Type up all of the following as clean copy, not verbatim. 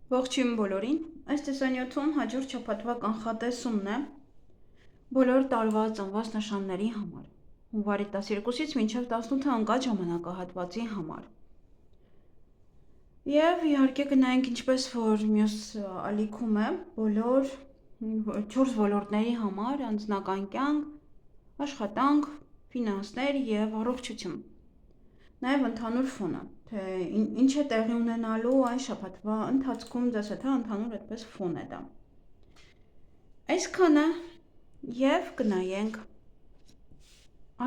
Ողջույն բոլորին, այս տեսանյութում հաջորդ շաբաթվա կանխատեսումն է բոլոր տարվա ծնված նշանների համար, հունվարի 12-ից մինչև 18 ընկած ժամանակահատվածի համար։ Եվ իհարկե կնայենք ինչպես որ մյուս ալիքում է բոլոր 4 ոլորտների համար անձնական կյանք, աշխատանք, ֆինանսներ և առողջություն։ Նաև ընդհանուր ֆոնը, թե ինչ է տեղի ունենալու այս շաբաթվա ընթացքում, ձեզ հետ ընդհանուր այդպես ֆոն է դա։ Այսքանը և կնայենք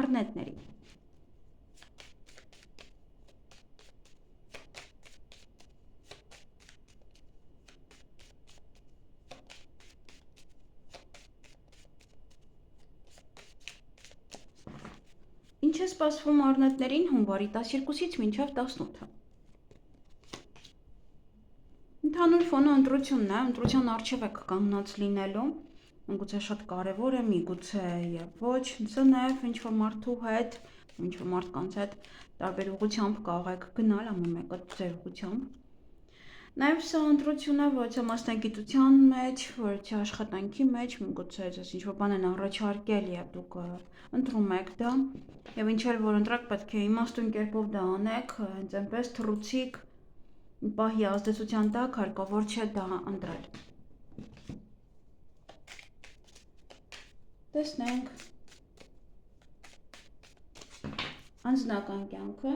առնետների։ Ինչ է սպասվում առնետներին հունվարի 12-ից մինչև 18-ը։ Ընդհանուր ֆոնը ընտրությունն է, ընտրության առջև եք կանգնած լինելու, միգուցե շատ կարևոր է, միգուցե և ոչ, սա նաև ինչ-որ մարդու հետ, ինչ-որ մարդկանց հետ տարբեր ուղղությամբ կարող եք գնալ, ամեն մեկը ձեր ուղղությամբ։ Նաև սա ընտրություն է, ոչ է մասնագիտության մեջ, ոչ է աշխատանքի մեջ, միգուցե ձեզ ինչ-որ բան են առաջարկել և դուք ընտրում եք դա, և ինչ էլ որ ընտրեք պետք է իմաստուն կերպով դա անեք, հենց այնպես թռուցիկ պահի ազդեցության տակ հարկավոր չէ դա ընտրել։ Տեսնենք անձնական կյանքը։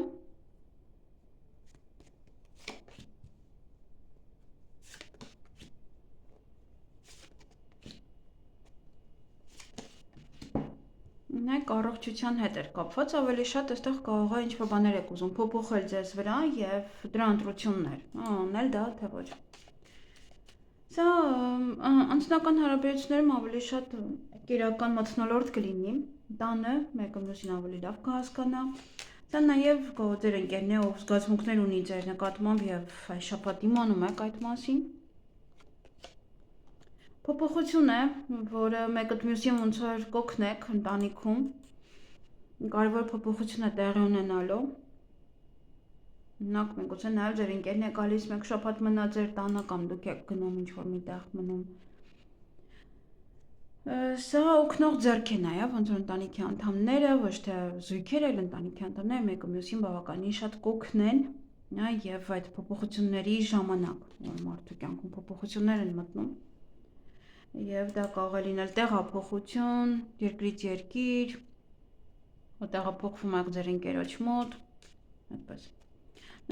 Նայեք առողջության հետ էր կապված, ավելի շատ այստեղ կարող է ինչ-որ բաներ եք ուզում փոփոխել ձեզ վրա և դրա ընտրություններ, անել դա թե ոչ։ Սա անձնական հարաբերություններում ավելի շատ կիրական մթնոլորտ կլինի, տանը մեկը մյուսին ավելի լավ կհասկանա, սա նաև ձեր ընկերն է, ով զգացմունքներ ունի ձեր նկատմամբ և այս շաբաթ իմանում եք այդ մասին։ Փոփոխություն է, որը մեկը մյուսին ոնց որ կօգնեք ընտանիքում, կարևոր փոփոխություն է տեղի ունենալու։ Նակ միգուցե նաև ձեր ընկերն է գալիս մեկ շաբաթ մնա ձեր տանը կամ դուք եք գնում ինչ-որ միտեղ մնում։ Սա օգնող ձեռք է նաև, ոնց որ ընտանիքի անդամները, ոչ թե զույգերը, այլ ընտանիքի անդամները մեկը մյուսին բավականին շատ կօգնեն, և այդ փոփոխությունների ժամանակ, որ մարդու կյանքում փոփոխություններ են մտնում։ Եվ դա կարող է լինել տեղափոխություն, երկրից երկիր, տեղափոխվում եք ձեր ընկերոջ մոտ, այդպես։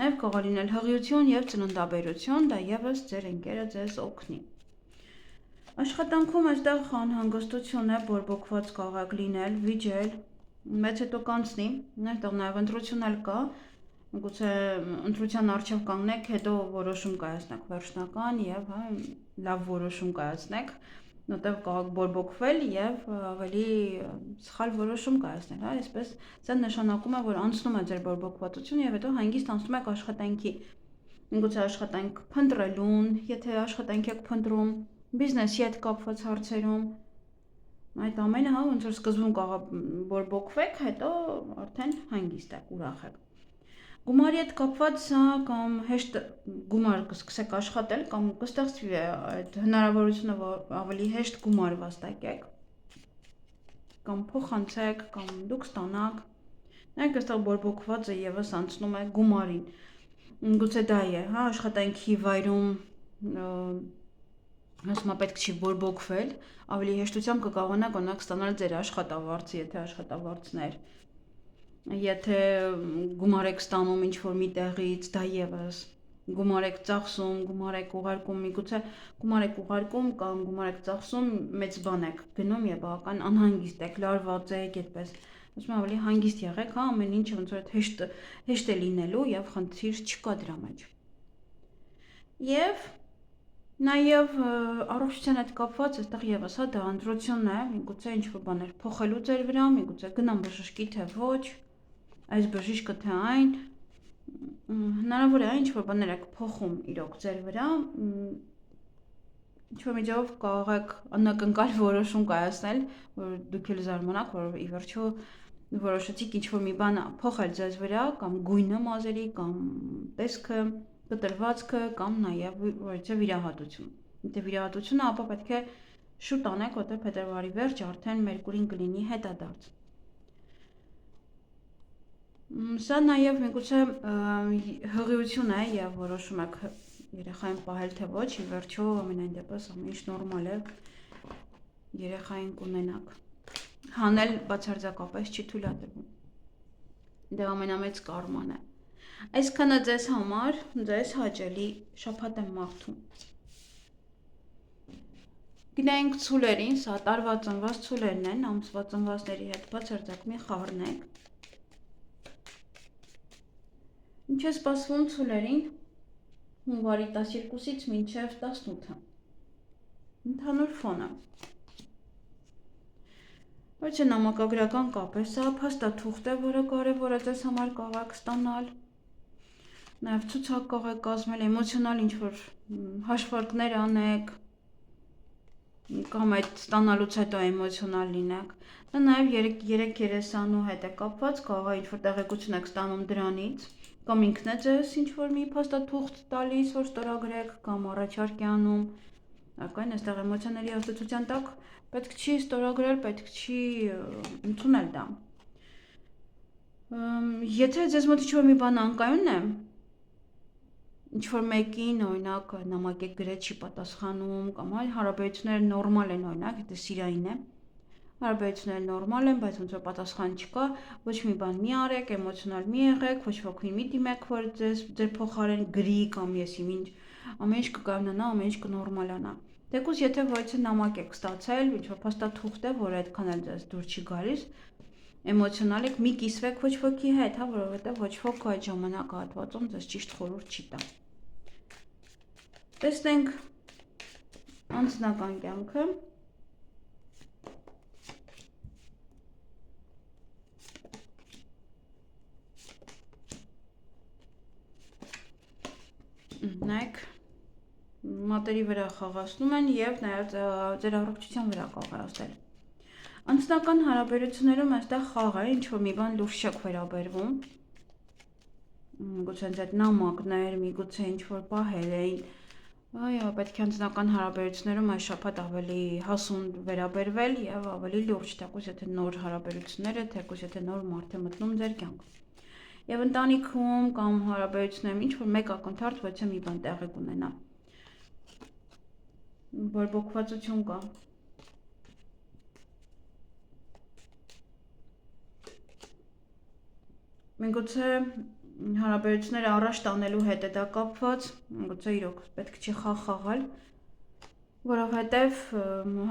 Նաև կարող է լինել հղիություն և ծննդաբերություն, դա ևս ձեր ընկերը ձեզ օգնի։ Աշխատանքում այստեղ անհանգստություն է, բորբոքված կարող եք լինել, վիճել, մեծ հետո կանցնի, այստեղ նաև ընտրություն էլ կա, միգուցե ընտրության առջև կանգնեք, հետո որոշում կայացնեք վերջնական և լավ որոշում կայացնեք, որտեղ կարող եք բորբոքվել և ավելի սխալ որոշում կայացնել, այսպես սա նշանակում է, որ անցնում է ձեր բորբոքվածությունը և հետո հանգիստ անցնում եք աշխատանքի, միգուցե աշխատանք փնտրելուն, եթե աշխատանք եք փնտրում, բիզնեսի հետ կապված հարցերում, այդ ամենը ոնց որ սկզբում կարող բորբոքվեք, հետո արդեն հանգիստ եք, ուրախ եք։ Գումարի հետ կապված սա կամ հեշտ գումար կսկսեք աշխատել, կամ կստեղծվի այդ հնարավորությունը, որ ավելի հեշտ գումար վաստակեք, կամ փոխանցեք, կամ դուք ստանաք, նայեք այստեղ բորբոքվածը ևս անցնում է գումարին, գուցե դա է, աշխատանքի վայրում ասում պետք չի բորբոքվել, ավելի հեշտությամբ կկարողանաք օրինակ ստանալ ձեր աշխատավարձը, եթե աշխատավարձներ, եթե գումար եք ստանում ինչ-որ մի տեղից, դա ևս, գումար եք ծախսում, գումար եք ուղարկում, միգուցե գումար եք ուղարկում կամ գումար եք ծախսում, մեծ բան եք գնում և բավական անհանգիստ եք, լարված եք, այդպես, ասում ավելի հանգիստ եղեք, ամեն ինչը ոնց որ հեշտ է լինելու և խնդիր չկա դրա մեջ։ Եվ նաև առողջության հետ կապված այստեղ ևս դա ընտրությունն է, միգուցե ինչ-որ բաներ փոխելու ձեր վրա, միգուցե գնամ բժշկի թե ոչ, այս բժիշկը թե այն, հնարավոր է ինչ-որ բաներ եք փոխում իրոք ձեր վրա, ինչ-որ միջով կարող եք անակնկալ որոշում կայացնել, որ դուք էլ զարմանաք, որ ի վերջո որոշեցիք ինչ-որ մի բան փոխել ձեզ վրա, կամ գույնը մազերի, կամ տեսքը, կտրվածքը կամ նաև որից է վիրահատություն։ Եթե վիրահատությունը, ապա պետք է շուտ անեք, որտեղ փետրվարի վերջ արդեն Մերկուրին կլինի հետադարձ։ Սա նաև միգուցե հղիություն է եւ որոշում եք երեխային պահել թե ոչ, ի վերջո ամենայն դեպս ամեն ինչ նորմալ է, երեխային կունենաք։ Հանել բացարձակապես չի թույլատրվում։ Դա ամենամեծ կարման է։ Այսքանը ձեզ համար, ձեզ հաճելի շաբաթ եմ մաղթում։ Գնայինք ցուլերին, սա տարվա ծնված ցուլերն են, ամսվա ծնվածների հետ բացարձակ մի խառնեք։ Ինչ է սպասվում ցուլերին հունվարի 12-ից մինչև 18-ը։ Ընդհանուր ֆոնը։ Ոչ է նամակագրական կապ է, սա փաստաթուղթ է, որը կարևոր է ձեզ համար կարող եք ստանալ։ Նաև ցուցակ կարող եք կազմել, էմոցիոնալ ինչ-որ հաշվարկներ անեք, կամ այդ ստանալուց հետո էմոցիոնալ լինեք։ Դա նաև 3-30 հետ է կապված, կարող է ինչ-որ տեղեկություն եք ստանում դրանից, կամ ինքն է ձեզ ինչ-որ մի փաստաթուղթ տալիս, որ ստորագրեք, կամ առաջարկ է անում։ Այլ այստեղ էմոցիաների ազդեցության տակ պետք չի ստորագրել, պետք չի ընդունել դա։ Եթե ձեզ մոտ ինչ-որ մի բան անկայուն է, ինչ-որ մեկին, օրինակ, նամակ եք գրել չի պատասխանում, կամ այլ հարաբերությունները նորմալ են, օրինակ, եթե սիրային է, հարաբերությունները նորմալ են, բայց ոնց որ պատասխան չկա, ոչ մի բան մի արեք, էմոցիոնալ մի եղեք, ոչ ոքին մի դիմեք, որ ձեր փոխարեն գրի կամ եսի ինչ, ամեն ինչ կկայանա, ամեն ինչ կնորմալանա։ Թեկուզ եթե ոչ նամակ եք ստացել, ինչ-որ փաստաթուղթ է, որը այդքան էլ ձեզ դուր չի գալիս, էմոցիոնալ եք, մի կիսվեք ոչ ոքի հետ, հա, որովհետև ոչ ոք այդ ժամանակահատվածում ձեզ ճիշտ խորհուրդ չի տա։ Տեսնենք անձնական կյանքը։ Նայեք, մատերի վրա խաղացնում են և նաև ձեր առողջության վրա կարող է ազդել։ Անձնական հարաբերություններում այստեղ խաղ է, ինչ-որ մի բան լուրջ չեք վերաբերվում։ Գուցե հենց այդ նամակներ, միգուցե ինչ-որ պահել էին։ Այո, պետք է անձնական հարաբերություններում այս շաբաթ ավելի հասուն վերաբերվել և ավելի լուրջ, թեկուզ եթե նոր հարաբերություններ է, թեկուզ եթե նոր մարդ է մտնում ձեր կյանք։ Եվ ընտանիքում կամ հարաբերություններում ինչ-որ մեկ ակնթարթ ոչ է մի բան տեղի կունենա։ Բորբոքվածություն կա։ Միգուցե հարաբերությունները առաջ տանելու հետ է դա կապված, միգուցե իրոք պետք չի խաղ խաղալ, որովհետև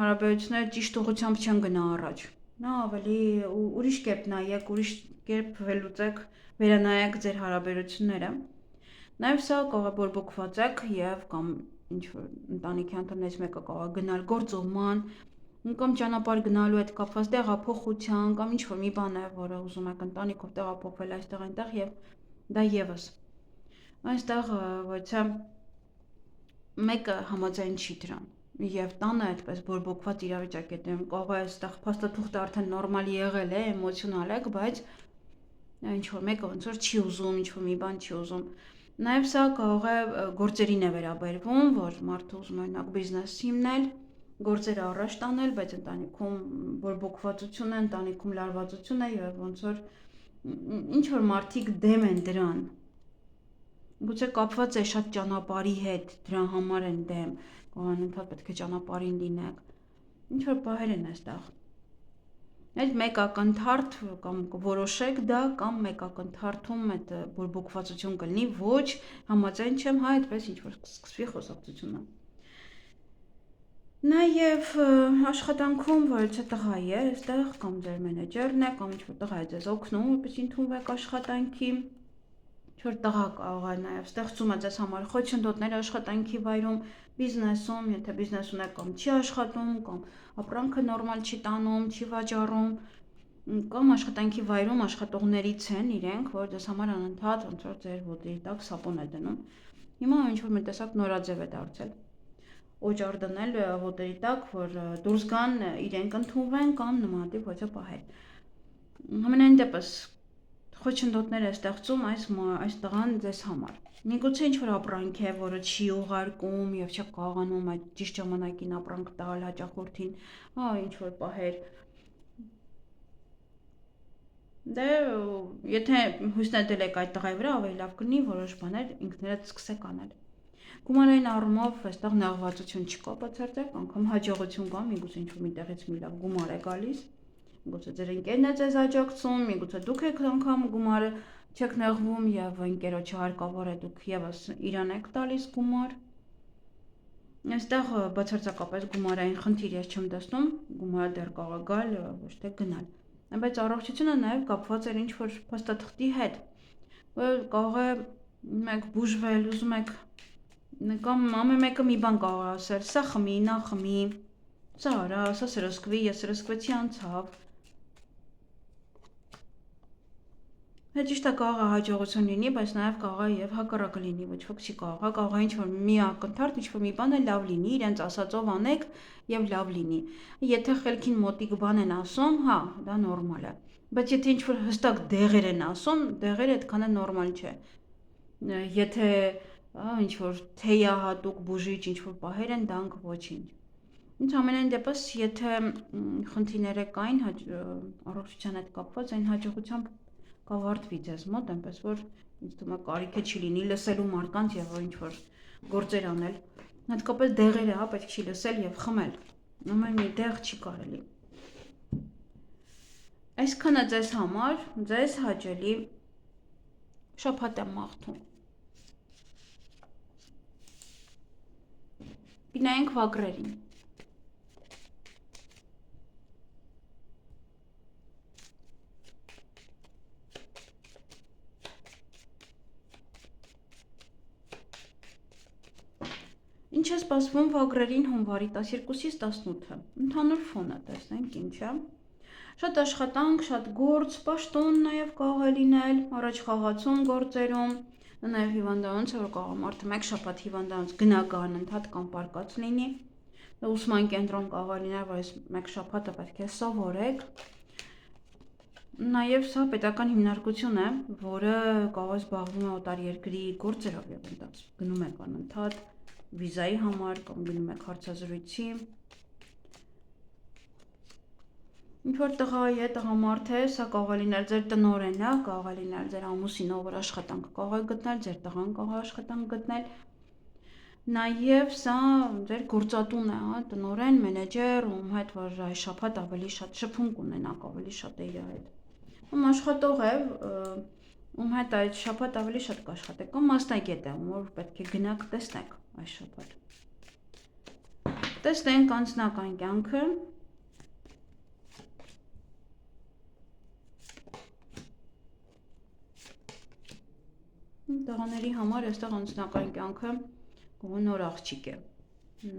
հարաբերությունները ճիշտ ուղղությամբ չեն գնա առաջ։ Նա ավելի ուրիշ կերպ նայեք, ուրիշ կերպ վերանայեք ձեր հարաբերությունները։ Նաև սա կարող է բորբոքված եք և կամ ինչ-որ ընտանիքի անդամներից մեկը կարող է գնալ գործողման, կամ ճանապարհ գնալու հետ կապված տեղափոխության, կամ ինչ-որ մի բան է, որը ուզում եք ընտանիքով տեղափոխվել այստեղ այնտեղ և դա ևս։ Այստեղ ոչ է մեկը համաձայն չի դրան։ Եվ տանը այդպես բորբոքված իրավիճակ է դեմ, կարող է այստեղ փաստաթուղթը արդեն նորմալ եղել է, էմոցիոնալ եք, բայց ինչ-որ մեկը ոնց որ չի ուզում, ինչ-որ մի բան չի ուզում։ Նաև սա կարող է գործերին է վերաբերվում, որ մարդը ուզում է օրինակ բիզնես հիմնել, գործերը առաջ տանել, բայց ընտանիքում բորբոքվածություն է, ընտանիքում լարվածություն է եւ ոնց որ ինչ որ մարդիկ դեմ են դրան։ Գուցե կապված է շատ ճանապարհի հետ, դրա համար են դեմ, անընդհատ պետք է ճանապարհին լինեք։ Ինչ որ բաներ են այստեղ։ Այդ մեկ ակնթարթ կամ որոշեք դա կամ մեկ ակնթարթում այդ բորբոքվածություն կլինի, ոչ, համաձայն չեմ, հա, այդպես ինչ որ սկսվի խոսակցությունը։ Նաև աշխատանքում, որից է տղա է, այստեղ կամ ձեր մենեջերն է, կամ ինչ որ տղա է ձեզ օգնում, որպես ընդունվեք աշխատանքի, ինչ որ տղա կարող է նաև ստեղծում է ձեզ համար խոչընդոտներ աշխատանքի վայրում, բիզնեսում, եթե բիզնես ունեք կամ չի աշխատում, կամ ապրանքը նորմալ չի տանում, չի վաճառում, կամ աշխատանքի վայրում աշխատողներից են իրենք, որ ձեզ համար անընդհատ ոնց որ ձեր ոտի տակ սապոն է դնում։ Հիմա ինչ որ մի տեսակ նորաձև է դարձել։ Օճառ դնել ոտերի տակ, որ դուրս գան, իրենք ընդունվեն կամ նմանատիպ ոչը պահել։ Ամենայն դեպս խոչընդոտներ է ստեղծում այս տղան ձեզ համար։ Միգուցե ինչ-որ ապրանք է, որը չի ուղարկում և չեք կարողանում այդ ճիշտ ժամանակին ապրանք տալ հաճախորդին, ինչ-որ պահեր։ Դե եթե հույսներ եք այդ տղայի վրա, ավելի լավ կլինի որոշ բաներ ինքներդ սկսեք անել։ Գումարային առումով այստեղ նեղվածություն չկա բացարձակ, անգամ հաջողություն կա, միգուցե ինչ-որ միտեղից մի լավ գումար է գալիս, միգուցե ձեր ընկերն է ձեզ աջակցում, միգուցե դուք եք անգամ գումարը չեք նեղվում և ընկերոջը հարկավոր է դուք ևս իրան եք տալիս գումար։ Այստեղ բացարձակապես գումարային խնդիր ես չեմ տեսնում, գումարը դեռ կարող է գալ, ոչ թե գնալ։ Բայց առողջությունը նաև կապված էր ինչ-որ փաստաթղթի հետ, որ կարող է մեկ բուժվել, ուզում եք կամ ամեն մեկը մի բան կարող է ասել, սա խմի, նա խմի, սա արա, սա սրսկվի, ես սրսկվեցի անցավ։ Հետ ճիշտ է կարող է հաջողություն լինի, բայց նաև կարող է և հակառակը լինի, ոչ ոք չի կարող է ինչ-որ մի ակնթարթ, ինչ-որ մի բանը լավ լինի, իրենց ասածով անեք և լավ լինի։ Եթե խելքին մոտիկ բան են ասում, հա, դա նորմալ է։ Բայց եթե ինչ-որ հստակ դեղեր են ասում, դեղերը այդքանը նորմալ չէ։ Եթե ինչ-որ թեյահատուկ բուժիչ ինչ-որ պահեր են, դրանք ոչինչ։ Ամենայն դեպս, եթե խնդիրները կային առողջության հետ կապված, այն հաջողությամբ կավարտվի ձեզ մոտ, այնպես որ ինձ թվում է կարիքը չի լինի լսելու մարդկանց և ինչ-որ գործեր անել։ Հատկապես դեղերը, պետք չի լսել և խմել։ Ամեն մի դեղ չի կարելի։ Այսքանը ձեզ համար, ձեզ հաճելի շաբաթ եմ մաղթում։ Գնայինք վագրերին։ Ինչ է սպասվում վագրերին հունվարի 12-ից 18-ը։ Ընդհանուր ֆոնը տեսնենք ինչ է։ Շատ աշխատանք, շատ գործ, պաշտոն նաև կարող է լինել, առաջ խաղացում գործերում, նաև հիվանդանոց է, որ կարող է մարդը մեկ շաբաթ հիվանդանոց գնա-գա անընդհատ կամ պարկած լինի։ Ուսման կենտրոն կարող է լինել, որ այս մեկ շաբաթը պետք է սովորեք։ Նաև սա պետական հիմնարկություն է, որը կարող է զբաղվում է օտարերկրի գործերով և այնտեղ գնում եք անընդհատ վիզայի համար կամ գնում եք հարցազրույցի։ Ինչ-որ տղայի է, տղամարդ է, սա կարող է լինել ձեր տնօրենը, կարող է լինել ձեր ամուսինը, որ աշխատանք կարող է գտնել, ձեր տղան կարող է աշխատանք գտնել։ Նաև սա ձեր գործատուն է, տնօրեն, մենեջեր, ում հետ որ այս շաբաթ ավելի շատ շփում կունենաք, ավելի շատ է իր հետ։ Ում աշխատող է, ում հետ այդ շաբաթ ավելի շատ կաշխատեք, կամ մասնագետ է, որ պետք է գնաք տեսնեք այս շաբաթ։ Տեսնենք անձնական կյանքը։ Տղաների համար այստեղ անձնական կյանքը նոր աղջիկ է,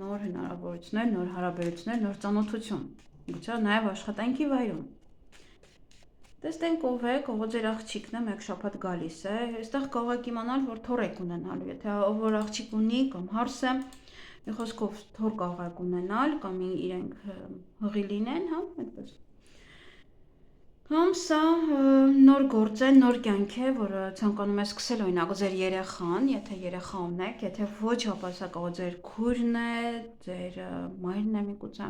նոր հնարավորություններ, նոր հարաբերություններ, նոր ծանոթություն, գուցե նաև աշխատանքի վայրում։ Տեսնենք ով է, ով ձեր աղջիկն է, մեկ շաբաթ գալիս է, այստեղ կարող եք իմանալ, որ թոռ եք ունենալու, եթե ով որ աղջիկ ունի կամ հարս է, մի խոսքով թոռ կարող եք ունենալ, կամ իրենք հղի լինեն, հա, այդպես։ Կամ սա նոր գործ է, նոր կյանք է, որը ցանկանում է սկսել օրինակ ձեր երեխան, եթե երեխա ունեք, եթե ոչ, ապա սա կարող ձեր քույրն է, ձեր մայրն է միգուցե,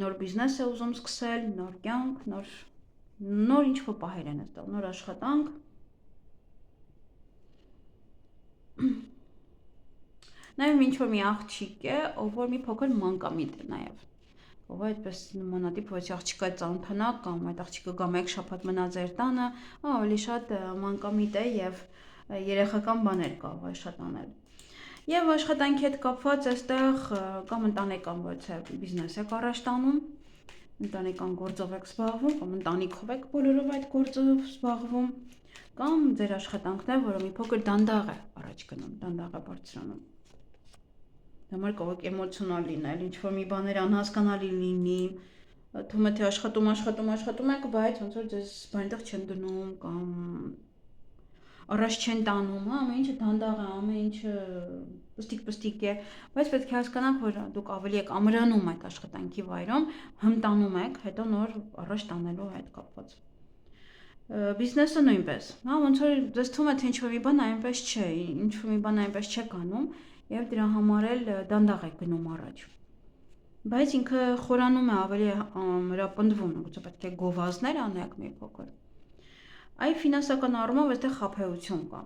նոր բիզնես է ուզում սկսել, նոր կյանք, նոր ինչ-որ պահեր են այստեղ, նոր աշխատանք։ Նաև ինչ-որ մի աղջիկ է, ով որ մի փոքր մանկամիտ է նաև։ Ով այդպես նմանատիպ ոչ աղջիկա ծանոթանաք կամ այդ աղջիկը գա մեկ շաբաթ մնա ձեր տանը, ավելի շատ մանկամիտ է և երեխական բաներ կարող է շատ անել։ Եվ աշխատանքի հետ կապված այստեղ կամ ընտանեկան ոչ բիզնես եք առաջ տանում, ընտանեկան գործով եք զբաղվում, կամ ընտանիքով եք բոլորով այդ գործով զբաղվում, կամ ձեր աշխատանքն է, որը մի փոքր դանդաղ է առաջ գնում, դանդաղ է բարձրանում։ Համար կարող եք էմոցիոնալ լինել, ինչ-որ մի բաներ անհասկանալի լինի, թվում է թե աշխատում եք, բայց ոնց որ ձեզ բանտեղ չեն դնում կամ առաջ չեն տանում, ամեն ինչը դանդաղ է, ամեն ինչը պստիկ է, բայց պետք է հասկանաք, որ դուք ավելի եք ամրանում այդ աշխատանքի վայրում, հմտանում եք, հետո նոր առաջ տանելու հետ կապված։ Բիզնեսը նույնպես, հա, ոնց որ դες թվում է թե ինչ-որ մի բան այնպես չէ, ինչ-որ մի բան այնպես չեք անում եւ դրա համար էլ դանդաղ եք գնում առաջ։ Բայց ինքը խորանում է ավելի հրապնդվում, գուցե պետք է գովազդներ անեք մի փոքր։ Այ ֆինանսական առումով այստեղ խաբեություն կա։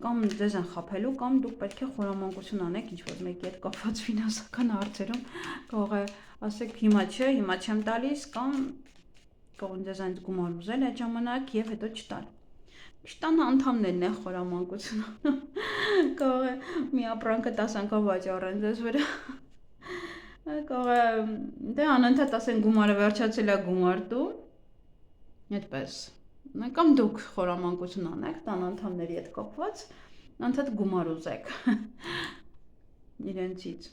Կամ ձեզ են խաբելու, կամ դուք պետք է խորամանկություն անեք ինչ-որ մեկի հետ կապված ֆինանսական հարցերում, կարող է ասեք հիմա չէ, հիմա չեմ տալիս, կամ կարող են ձեզ այնց գումար ուզել այդ ժամանակ եւ հետո չտալ։ Չտան անդամներն են խորամանկությունը։ Կարող է մի ապրանքը 10 անգամ վաճառեն ձեզ վրա։ Կարող է դե անընդհատ ասեն գումարը վերջացել է, գումար դու։ Այդպես։ Կամ դուք խորամանկություն անեք, տան անդամների հետ կապված, անընդհատ գումար ուզեք իրենցից։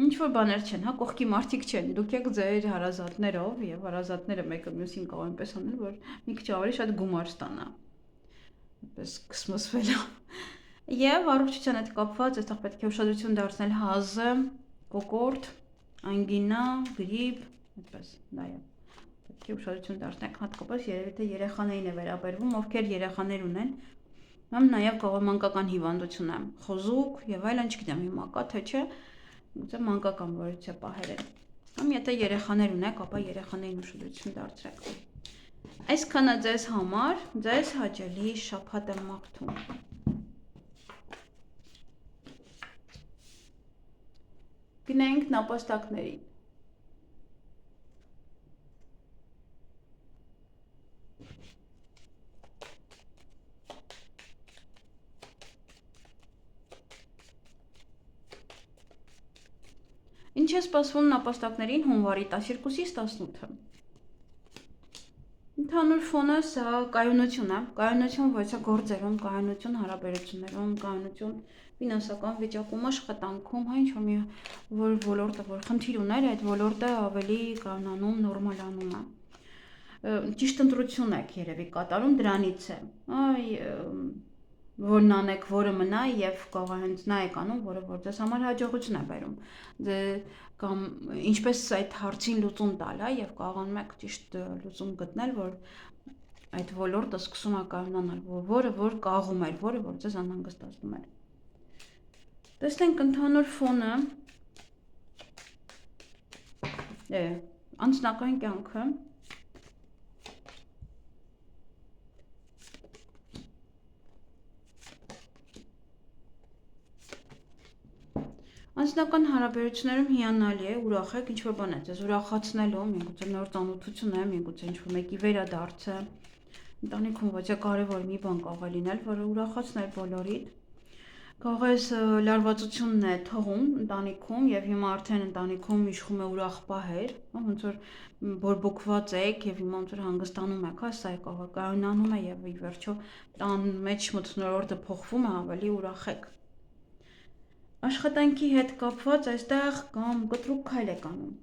Ինչ-որ բաներ չեն, հա, կողքի մարդիկ չեն, դուք եք ձեր հարազատներով եւ հարազատները մեկը մյուսին կարող այնպես անել, որ մի քիչ ավելի շատ գումար ստանա։ Այդպես կսմսվել։ Եվ առողջության հետ կապված այստեղ պետք է ուշադրություն դարձնել հազը, կոկորտ, անգինա, գրիպ, այդպես, դա է։ Պետք է ուշադրություն դարձնեք, հատկապես երևի թե երեխաներին է վերաբերվում, ովքեր երեխաներ ունեն, կամ նաեւ կարող է մանկական հիվանդություն է, խոզուկ եւ այլն, չգիտեմ հիմա կա թե չէ, գուցե մանկական վարույթ պահեր են։ Կամ եթե երեխաներ ունեք, ապա երեխաներին ուշադրություն դարձրեք։ Այսքանը ձեզ համար, ձեզ հաճելի շաբաթ եմ մաղթում։ Գնանք նապաստակներին։ Ինչ է սպասվում նապաստակներին հունվարի 12-ից 18-ը։ Ընդհանուր ֆոնը սա կայունություն է, կայունություն գործերում, կայունություն հարաբերություններում, կայունություն ֆինանսական վիճակում, աշխատանքում, հա ինչ-որ մի ոլորտը, որ խնդիր ուներ, այդ ոլորտը ավելի կայունանում, նորմալանում է։ Ճիշտ ընտրություն եք երևի կատարում, դրանից է։ Որն անեք, որը մնա եւ կարող է հենց նա եք անում, որը որ ձեզ համար հաջողություն է բերում։ Կամ ինչպես այդ հարցին լուծում տալ, հա, եւ կարողանում եք ճիշտ լուծում գտնել, որ այդ ոլորտը սկսում է կայունանալ, որը որ կաղում էր, որը որ ձեզ անհանգստացնում էր։ Տեսնենք ընդհանուր ֆոնը։ Անձնական կյանքը։ Անձնական հարաբերություններում հիանալի է, ուրախ եք, ինչ-որ բան է ձեզ ուրախացնելու, միգուցե նոր ծանոթություն է, միգուցե ինչ-որ մեկի վերադարձը, ընտանիքում ոչ է կարևոր մի բան կարող է լինել, որը ուրախացնել բոլորիդ, կարող է լարվածությունն է թողում ընտանիքում եւ հիմա արդեն ընտանիքում իշխում է ուրախ պահեր, ոնց որ բորբոքված եք եւ հիմա ոնց որ հանգստանում եք, հա, սա է կարող է կայունանում է եւ ի վերջո տան մեջ մթնոլորտը փոխվում է, ավելի ուրախ եք։ Աշխատանքի հետ կապված այստեղ կամ կտրուկ քայլ եք անում,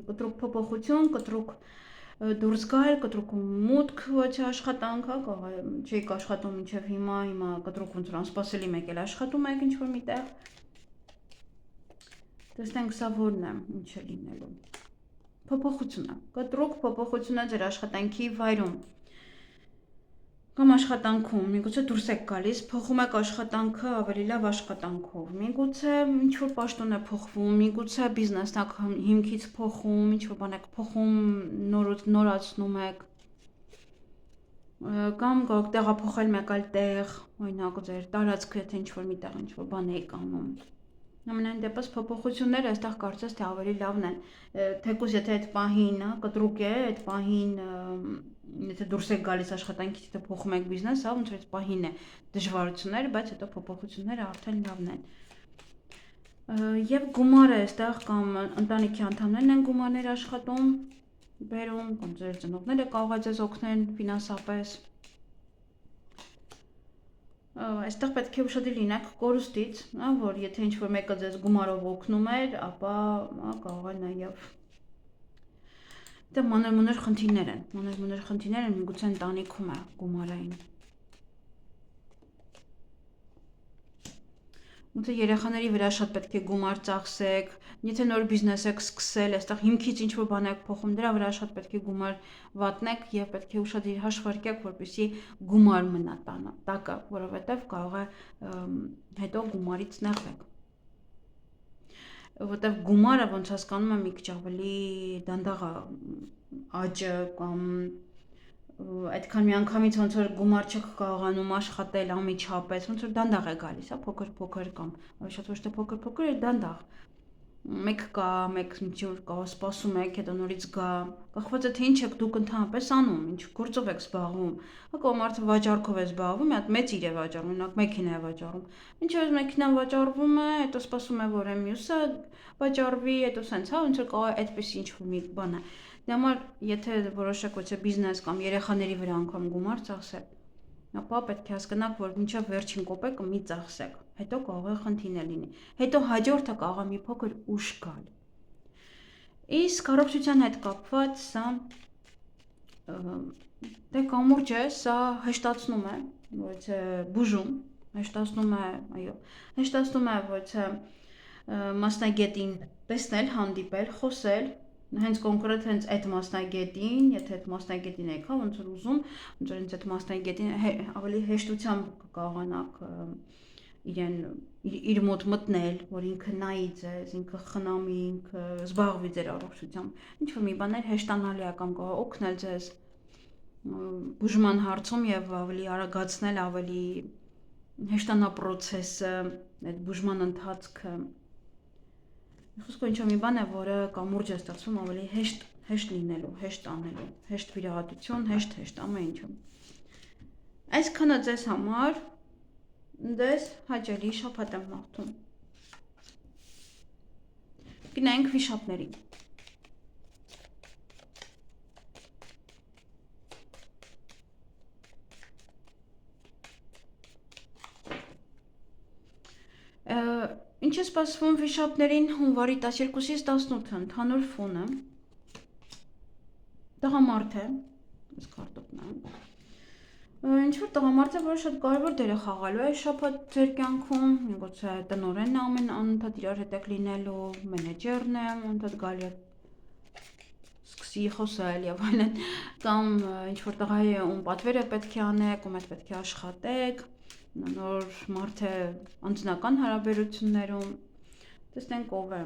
կտրուկ փոփոխություն, կտրուկ դուրս գալ, կտրուկ մուտք ոչ աշխատանք, հա, կարող է չեք աշխատում մինչև հիմա կտրուկ ոնց որ անսպասելի մեկ էլ աշխատում եք ինչ-որ միտեղ։ Տեսնենք սա որն է, ինչ է լինելու։ Փոփոխությունը, կտրուկ փոփոխությունը ձեր աշխատանքի վայրում։ Կամ աշխատանքում, միգուցե դուրս եք գալիս, փոխում եք աշխատանքը ավելի լավ աշխատանքով, միգուցե ինչ-որ պաշտոն է փոխվում, միգուցե բիզնեսն եք հիմքից փոխում, ինչ-որ բան եք փոխում, նորացնում եք, կամ կարող եք տեղափոխել մեկ այլ տեղ, օրինակ ձեր տարածքը, եթե ինչ-որ մի տեղ ինչ-որ բան եք անում։ Ամենայն դեպս փոփոխությունները այստեղ կարծես թե ավելի լավն են, թեկուզ եթե այդ պահին կտրուկ է, այդ պահին եթե դուրս եք գալիս աշխատանքից, եթե փոխում եք բիզնես, հա, ոնց որ այդ պահին է դժվարություններ, բայց հետո փոփոխությունները արդեն լավն են։ Եվ գումարը այստեղ կամ ընտանիքի անդամներն են գումարներ աշխատում, բերում, կամ ձեր ծնողները կարող է ձեզ օգնել ֆինանսապես։ Այստեղ պետք է ուշադիր լինեք կորուստից, որ եթե ինչ-որ մեկը ձեզ գումարով օգնում էր, ապա կարող է նաև դա մանր-մունր խնդիրներ են, միգուցե ընտանիքում է գումարային։ Ոնց է երեխաների վրա շատ պետք է գումար ծախսեք, եթե նոր բիզնես եք սկսել, այստեղ հիմքից ինչ-որ բան եք փոխում, դրա վրա շատ պետք է գումար վատնեք եւ պետք է ուշադիր հաշվարկեք, որպեսզի գումար մնա տակը, որովհետեւ կարող է հետո գումարից նեղվեք։ Որտեվ գումարը ոնց հասկանում եմ մի քիչ ավելի դանդաղ աճը կամ այդքան միանգամից ոնց որ գումար չեք կարողանում աշխատել անմիջապես, ոնց որ դանդաղ է գալիս, հա, փոքր կամ ավելի շատ ոչ թե փոքր, այլ դանդաղ։ Մեկ կա, մեկ ինչ-որ կա, սպասում եք, հետո նորից գա։ Կախված է թե ինչ եք դուք ընդհանրապես անում, ինչ գործով եք զբաղվում։ Հա, մարդը վաճառքով է զբաղվում, մի հատ մեծ իր է վաճառում, օրինակ մեքենա է վաճառում։ Ինչպես մեքենան վաճառվում է, հետո սպասում է, որ մյուսը վաճառվի, հետո սենց, հա, ոնց որ կարող է այդպես ինչ-որ մի բան է։ Դե համար, եթե որոշեք ոչ բիզնես կամ երեխաների վրա անգամ գումար ծախսել, ապա պետք է հասկանաք, որ մինչև վերջին կոպեկը մի ծախսեք, հետո կարող է խնդիրներ լինի, հետո հաջորդը կարող է մի փոքր ուշ գալ։ Իսկ առողջության հետ կապված սա դե կամուրջ է, սա հեշտացնում է, ոչ բուժում, հեշտացնում է, այո, հեշտացնում է ոչ մասնագետին տեսնել, հանդիպել, խոսել, հենց կոնկրետ հենց այդ մասնագետին, եթե այդ մասնագետին եք, հա, ոնց որ ուզում, ոնց որ հենց այդ մասնագետին ավելի հեշտությամբ կարողանաք իրեն իր մոտ մտնել, որ ինքը նայի ձեզ, ինքը խնամի, ինքը զբաղվի ձեր առողջությամբ, ինչ որ մի բաներ հեշտանալի է կամ կարող օգնել ձեզ բուժման հարցում եւ ավելի արագացնել, ավելի հեշտանա process-ը, այդ բուժման ընթացքը։ Խոսքով ինչ-որ մի բան է, որը կամուրջ է ստացվում ավելի հեշտ լինելու, հեշտ անելու, հեշտ վիրահատություն, հեշտ ամեն ինչը։ Այսքանը ձեզ համար, դες հաճելի շաբաթ եմ մաղթում։ Գնանք վիշապներին։ Ինչ է սպասվում վիշապներին հունվարի 12-ից 18-ը ընդհանուր ֆոնը։ Տղամարդ է, այս քարտոպն է։ Ինչ-որ տղամարդը, որը շատ կարևոր դեր է խաղալու այս շաբաթ ձեր կյանքում, միգուցե տնօրենն է ամեն անընդհատ իրար հետ եք լինելու, մենեջերն է, անընդհատ գալի է սկսի խոսել եւ այլն, կամ ինչ-որ տղա է, ում պատվերը պետք է անեք, ում հետ պետք է աշխատեք, նոր մարդ է անձնական հարաբերություններում, տեսնենք ով է,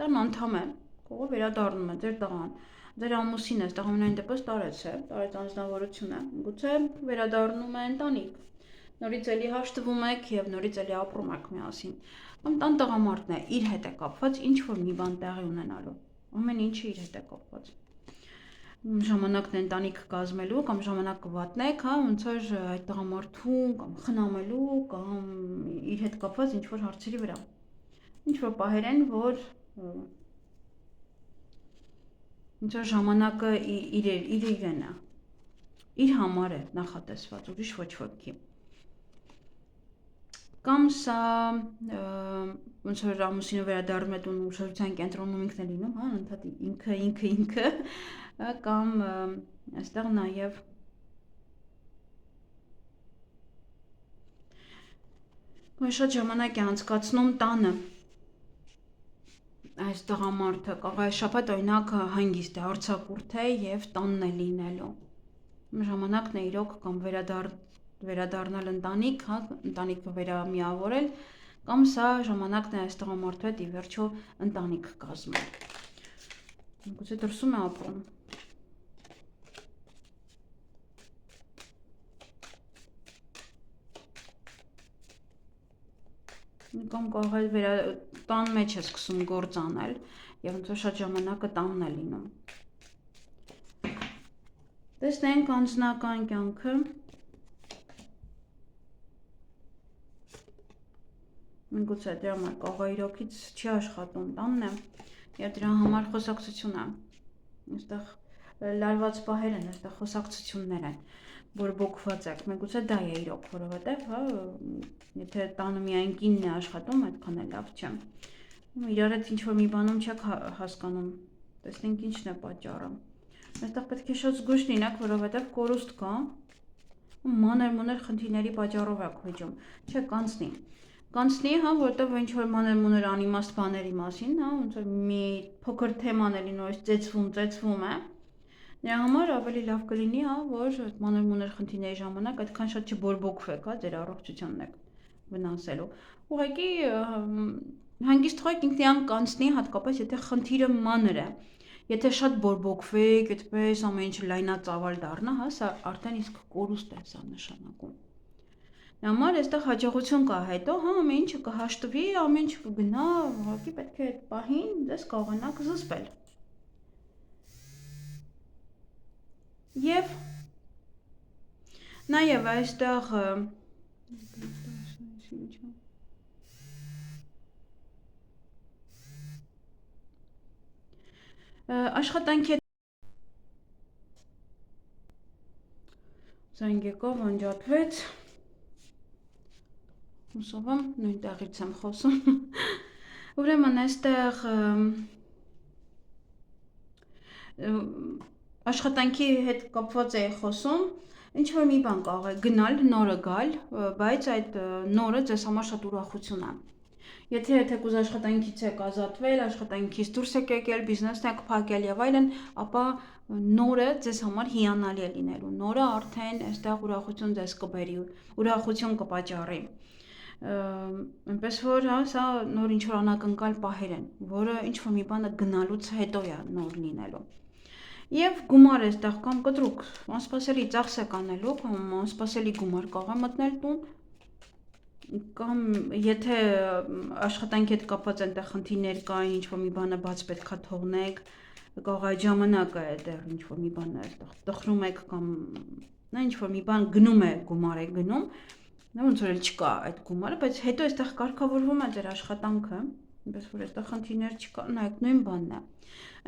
տան անդամ է, կողը վերադառնում է ձեր տղան, ձեր ամուսինը, այստեղ ամենայն դեպս տարեց է, տարեց անձնավորություն է, գուցե վերադառնում է ընտանիք, նորից էլի հաշտվում եք եւ նորից էլի ապրում եք միասին, կամ տան տղամարդն է, իր հետ է կապված ինչ-որ մի բան տեղի ունենալու, ամեն ինչը իր հետ է կապված։ Ժամանակն ընտանիք կազմելու կամ ժամանակ կվատնեք, հա, ոնց որ այդ տղամարդուն կամ խնամելու կամ իր հետ կապված ինչ-որ հարցերի վրա։ Ինչ-որ պահեր են, որ ինչ-որ ժամանակը իրեն է, իր համար է նախատեսված, ուրիշ ոչ ոքի։ Կամ սա ոնց որ ամուսինը վերադառնում է տուն ուշադրության կենտրոնում ինքն է լինում, հա, ընդհանրապես ինքը, կամ այստեղ նաև շատ ժամանակ է անցկացնում տանը այս տղամարդը, կարող է շաբաթ օրինակ հանգիստ է, արձակուրդ է եւ տանն է լինելու։ Ժամանակն է իրոք կամ վերադառնալ ընտանիք, հա, ընտանիքը վերամիավորել, կամ սա ժամանակն է այս տղամարդու հետ ի վերջո ընտանիք կազմել։ Գուցե դրսում է ապրում։ Կամ կարող է տան մեջ է սկսում գործ անել եւ ոնց որ շատ ժամանակը տանն է լինում։ Տեսնենք անձնական կյանքը։ Միգուցե դրա համար կարող է իրոքից չի աշխատում տանն է եւ դրա համար խոսակցություն է։ Այստեղ լարված պահեր են, այստեղ խոսակցություններ են, բորբոքված եք, միգուցե դա է իրոք, որովհետև, հա, եթե տանը միայն կինն է աշխատում, այդքան է լավ չէ։ Իրար հետ ինչ-որ մի բանում չեք հասկանում, տեսնենք ինչն է պատճառը։ Այստեղ պետք է շատ զգույշ լինեք, որովհետև կորուստ կա, մանր-մունր խնդիրների պատճառով եք հոճում, չէ կանցնի։ կանցնի, հա, որտեղ ինչ որ մանր-մունր անիմաստ բաների մասին, հա, ոնց որ մի փոքր թեման էլի նորից ծեծվում է։ Նրա համար ավելի լավ կլինի, հա, որ այդ մանր-մունր խնդիրների ժամանակ այդքան շատ չբորբոքվեք, հա, ձեր առողջությանն եք վնասելու։ Ուղղակի հանգիստ թողեք ինքնին կանցնի, հատկապես եթե խնդիրը մանր է։ Եթե շատ բորբոքվեք, այդպես ամեն ինչ լայնածավալ դառնա, հա, սա արդեն իսկ կորուստ է սա նշանակում։ Համար այստեղ հաջողություն կա հետո, հա, ամեն ինչը կհաշտվի, ամեն ինչ կգնա, ուղղակի պետք է այդ պահին դες կարողանաք զսպել։ Եվ նաև այստեղ աշխատանքի զանգ եկավ, անջատվեց։ Հուսով եմ նույն տեղից եմ խոսում։ Ուրեմն այստեղ աշխատանքի հետ կապված էի խոսում, ինչ որ մի բան կարող է գնալ, նորը գալ, բայց այդ նորը ձեզ համար շատ ուրախություն է։ Եթե թեկուզ աշխատանքից եք ազատվել, աշխատանքից դուրս եք եկել, բիզնեսն եք փակել եւ այլն, ապա նորը ձեզ համար հիանալի է լինելու։ Նորը արդեն այստեղ ուրախություն ձեզ կբերի, ուրախություն կպատճառի։ Այնպես որ հա, սա նոր ինչ որ անակնկալ պահեր են, որը ինչ որ մի բանը գնալուց հետո է նոր լինելու։ Եվ գումար այստեղ կամ կտրուկ, անսպասելի ծախս եք անելու, կամ անսպասելի գումար կարող է մտնել տուն, կամ եթե աշխատանքի հետ կապված այնտեղ խնդիրներ կային, ինչ որ մի բանը բաց պետքա թողնեք, կարող է ժամանակը այդտեղ ինչ որ մի բան այստեղ տխրում եք կամ նա ինչ որ մի բան գնում է, գումար է գնում, ոնց որ չկա այդ գումարը, բայց հետո այստեղ կարգավորվում է ձեր աշխատանքը, այնպես որ այստեղ խնդիրներ չկա, նայեք նույն բանն է։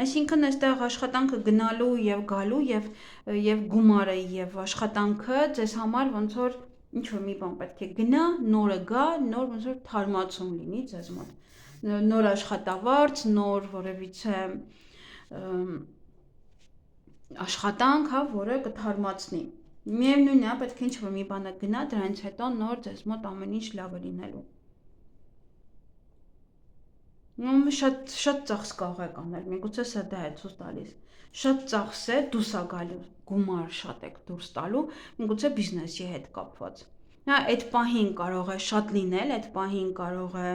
Այսինքն այստեղ աշխատանքը գնալու եւ գալու եւ գումարը եւ աշխատանքը ձեզ համար ոնց որ ինչ որ մի բան պետք է գնա, նորը գա, նոր ոնց որ թարմացում լինի ձեզ մոտ։ Նոր աշխատավարձ, նոր որևիցե աշխատանք, հա, որը կթարմացնի։ Միևնույնն է, պետք է ինչ որ մի բանը գնա, դրանից հետո նոր ձեզ մոտ ամեն ինչ լավ է լինելու։ Շատ ծախս կարող եք անել, միգուցե սա դա է ցույց տալիս։ Շատ ծախս է դուրս է գալու, գումար շատ եք դուրս տալու, միգուցե բիզնեսի հետ կապված։ Նա այդ պահին կարող է շատ լինել, այդ պահին կարող է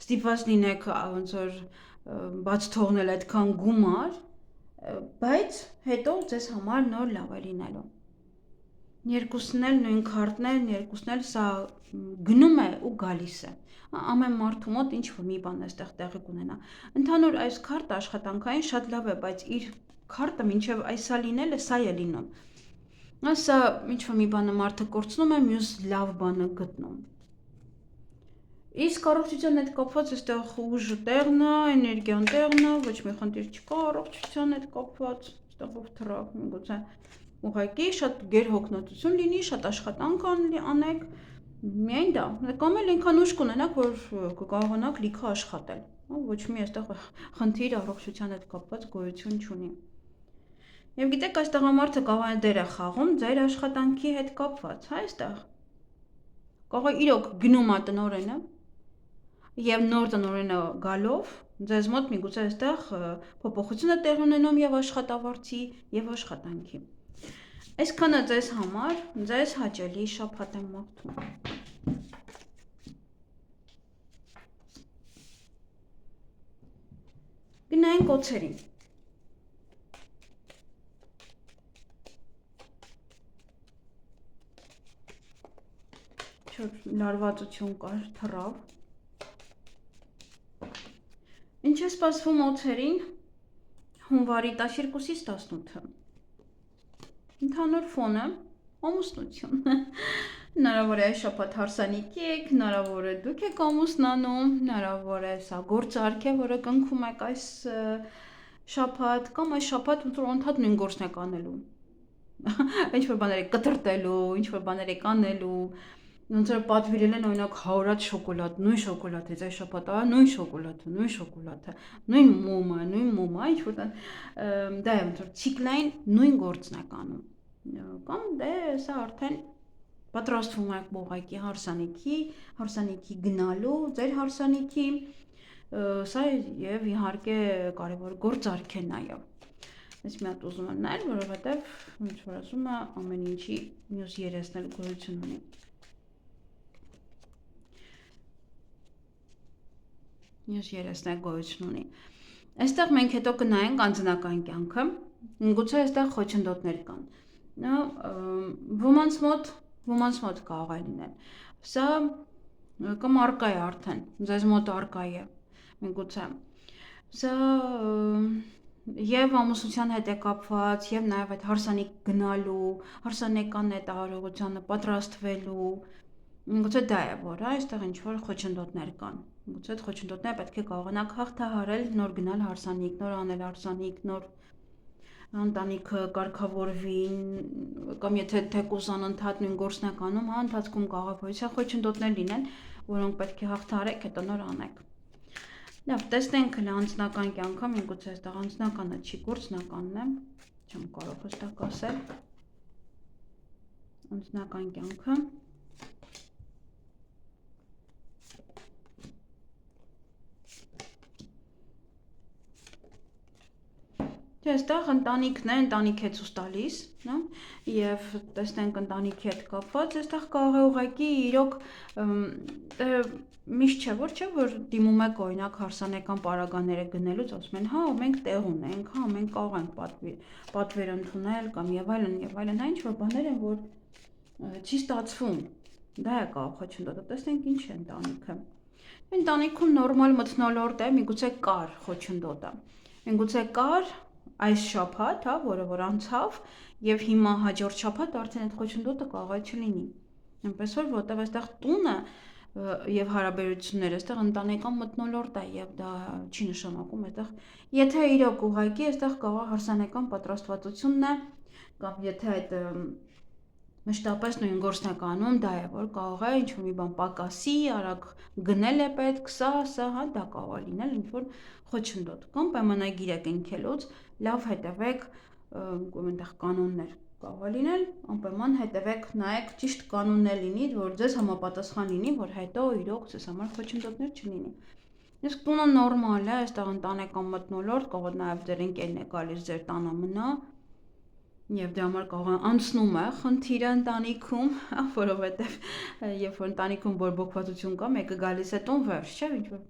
ստիպված լինեք ոնց որ բաց թողնել այդքան գումար, բայց հետո ձեզ համար նոր լավ է լինելու։ Երկուսն էլ նույն քարտն են, երկուսն էլ սա գնում է ու գալիս է։ Ամեն մարդու մոտ ինչ որ մի բան այստեղ տեղի կունենա։ Ընդհանուր այս քարտը աշխատանքային շատ լավ է, բայց իր քարտը մինչև այսա լինելը սա է լինում։ Սա ինչ որ մի բանը մարդը կորցնում է, մյուս լավ բանը գտնում։ Իսկ առողջության հետ կապված այստեղ ուժը տեղն է, էներգիան տեղն է, ոչ մի խնդիր չկա առողջության հետ կապված, այստեղով թռավ, միգուցե ուղղակի շատ գերհոգնածություն լինի, շատ աշխատանք անեք, միայն դա, կամ էլ այնքան ուժ կունենաք, որ կկարողանաք լիքը աշխատել, ոչ մի այստեղ խնդիր առողջության հետ կապված գոյություն չունի։ Եվ գիտեք, այս տղամարդը կարող է դեր է խաղում ձեր աշխատանքի հետ կապված, հա, այստեղ։ Կարող է իրոք գնում է տնօրենը եւ նոր տնօրենը գալով ձեզ մոտ միգուցե այստեղ փոփոխություն է տեղ ունենում եւ աշխատավարձի եւ աշխատանքի։ Այսքանը ձեզ համար, ձեզ հաճելի շաբաթ եմ մաղթում։ Գնային կոչերին։ Լարվածություն կար, թռավ։ Ինչ է սպասվում օձերին հունվարի 12-ից 18-ը։ Ընդհանուր ֆոնը ամուսնություն։ Հնարավոր է այս շաբաթ հարսանիքի եք, հնարավոր է դուք եք ամուսնանում, հնարավոր է սա գործարք է, որը կնքում եք այս շաբաթ, կամ այս շաբաթ ընդհանուր նույն գործն եք անելու։ Ինչ-որ բաներ եք կտրտելու, ինչ-որ բաներ եք անելու, ոնց որ պատվիրել են օրինակ 100 շոկոլադ, նույն շոկոլադից այս շաբաթ, նույն շոկոլադը, նույն մոմը, ինչ-որ դա է ոնց որ ցիկլային նույն գործն եք անում։ Կամ դե սա արդեն պատրաստվում եք ուղղակի հարսանիքի գնալու, ձեր հարսանիքի, սա եւ իհարկե կարևոր գործարք է նաեւ։ Ես մի հատ ուզում եմ նայել, որովհետեւ ինչ որ ասում է ամեն ինչի մյուս երեսն էլ գոյություն ունի։ Մյուս երեսն էլ գոյություն ունի։ Այստեղ մենք հետո կնայենք անձնական կյանքը, գուցե այստեղ խոչընդոտներ կան։ Ոմանց մոտ կարող է լինել։ Սա կամ արկա է արդեն, ձեզ մոտ արկա է։ Գուցե սա եւ ամուսնության հետ է կապված, եւ նաեւ այդ հարսանիք գնալու, հարսանեկան այդ արարողությանը պատրաստվելու, գուցե դա է, որ այստեղ ինչ որ խոչընդոտներ կան։ Գուցե այդ խոչընդոտները պետք է կարողանաք հաղթահարել, նոր գնալ հարսանիք, նոր անել հարսանիք, նոր ընտանիքը կարգավորվի, կամ եթե թեկուզ անընդհատ նույն գործն եք անում, ընթացքում կարող է որոշ խոչընդոտներ լինեն, որոնք պետք է հաղթահարեք, հետո նոր անեք։ Լավ, տեսնենք անձնական կյանքը, միգուցե այստեղ անձնականը չի, գործնականն է, չեմ կարող հստակ ասել։ Անձնական կյանքը։ Այստեղ ընտանիքն է, ընտանիք է ցույց տալիս, եւ տեսնենք ընտանիքի հետ կապված, այստեղ կարող է ուղղակի իրոք միշտ չէ, որ դիմում եք օրինակ հարսանեկան պարագաները գնելուց, ասում են, հա, մենք տեղ ունենք, հա, մենք կարող ենք պատվեր ընդունել կամ եւ այլն, այն ինչ որ բաներ են, որ չի ստացվում։ Դա է կարող խոչընդոտը, տեսնենք ինչ է ընտանիքը։ Ընտանիքում նորմալ մթնոլորտ է, միգուցե կար խոչընդոտը։ Միգուցե կար այս շաբաթ, հա, որը անցավ, եւ հիմա հաջորդ շաբաթ արդեն այդ խոչընդոտը կարող է չլինի։ Այնպես որ որտեղ այստեղ տունը եւ հարաբերությունները, այստեղ ընտանեկան մթնոլորտ է եւ դա չի նշանակում այստեղ, եթե իրոք ուղղակի այստեղ կարող հարսանեկան պատրաստվածությունն է, կամ եթե այդ մշտապես նույն գործն եք անում, դա է, որ կարող է ինչ-որ մի բան պակասի, արագ գնել է պետք, սա, հա, դա կարող է լինել ինչ-որ խոչընդոտ, կամ պայմանագիր եք ընկելուց, լավ հետևեք, այնտեղ կանոններ կարող է լինել, անպայման հետևեք, նայեք ճիշտ կանոններ լինի, որ ձեզ համապատասխան լինի, որ հետո իրոք ձեզ համար խոչընդոտներ չլինի։ Իսկ տունը նորմալ է, այստեղ ընտանեկան մթնոլորտ, կարող է նաև ձեր ընկերն է գալիս ձեր տանը մնա, եւ դրա համար կարող է անցնում է խնդիրը ընտանիքում, որովհետեւ երբ որ ընտանիքում բորբոքվածություն կա, մեկը գալիս է տուն վերջ, չէ՞, ինչ որ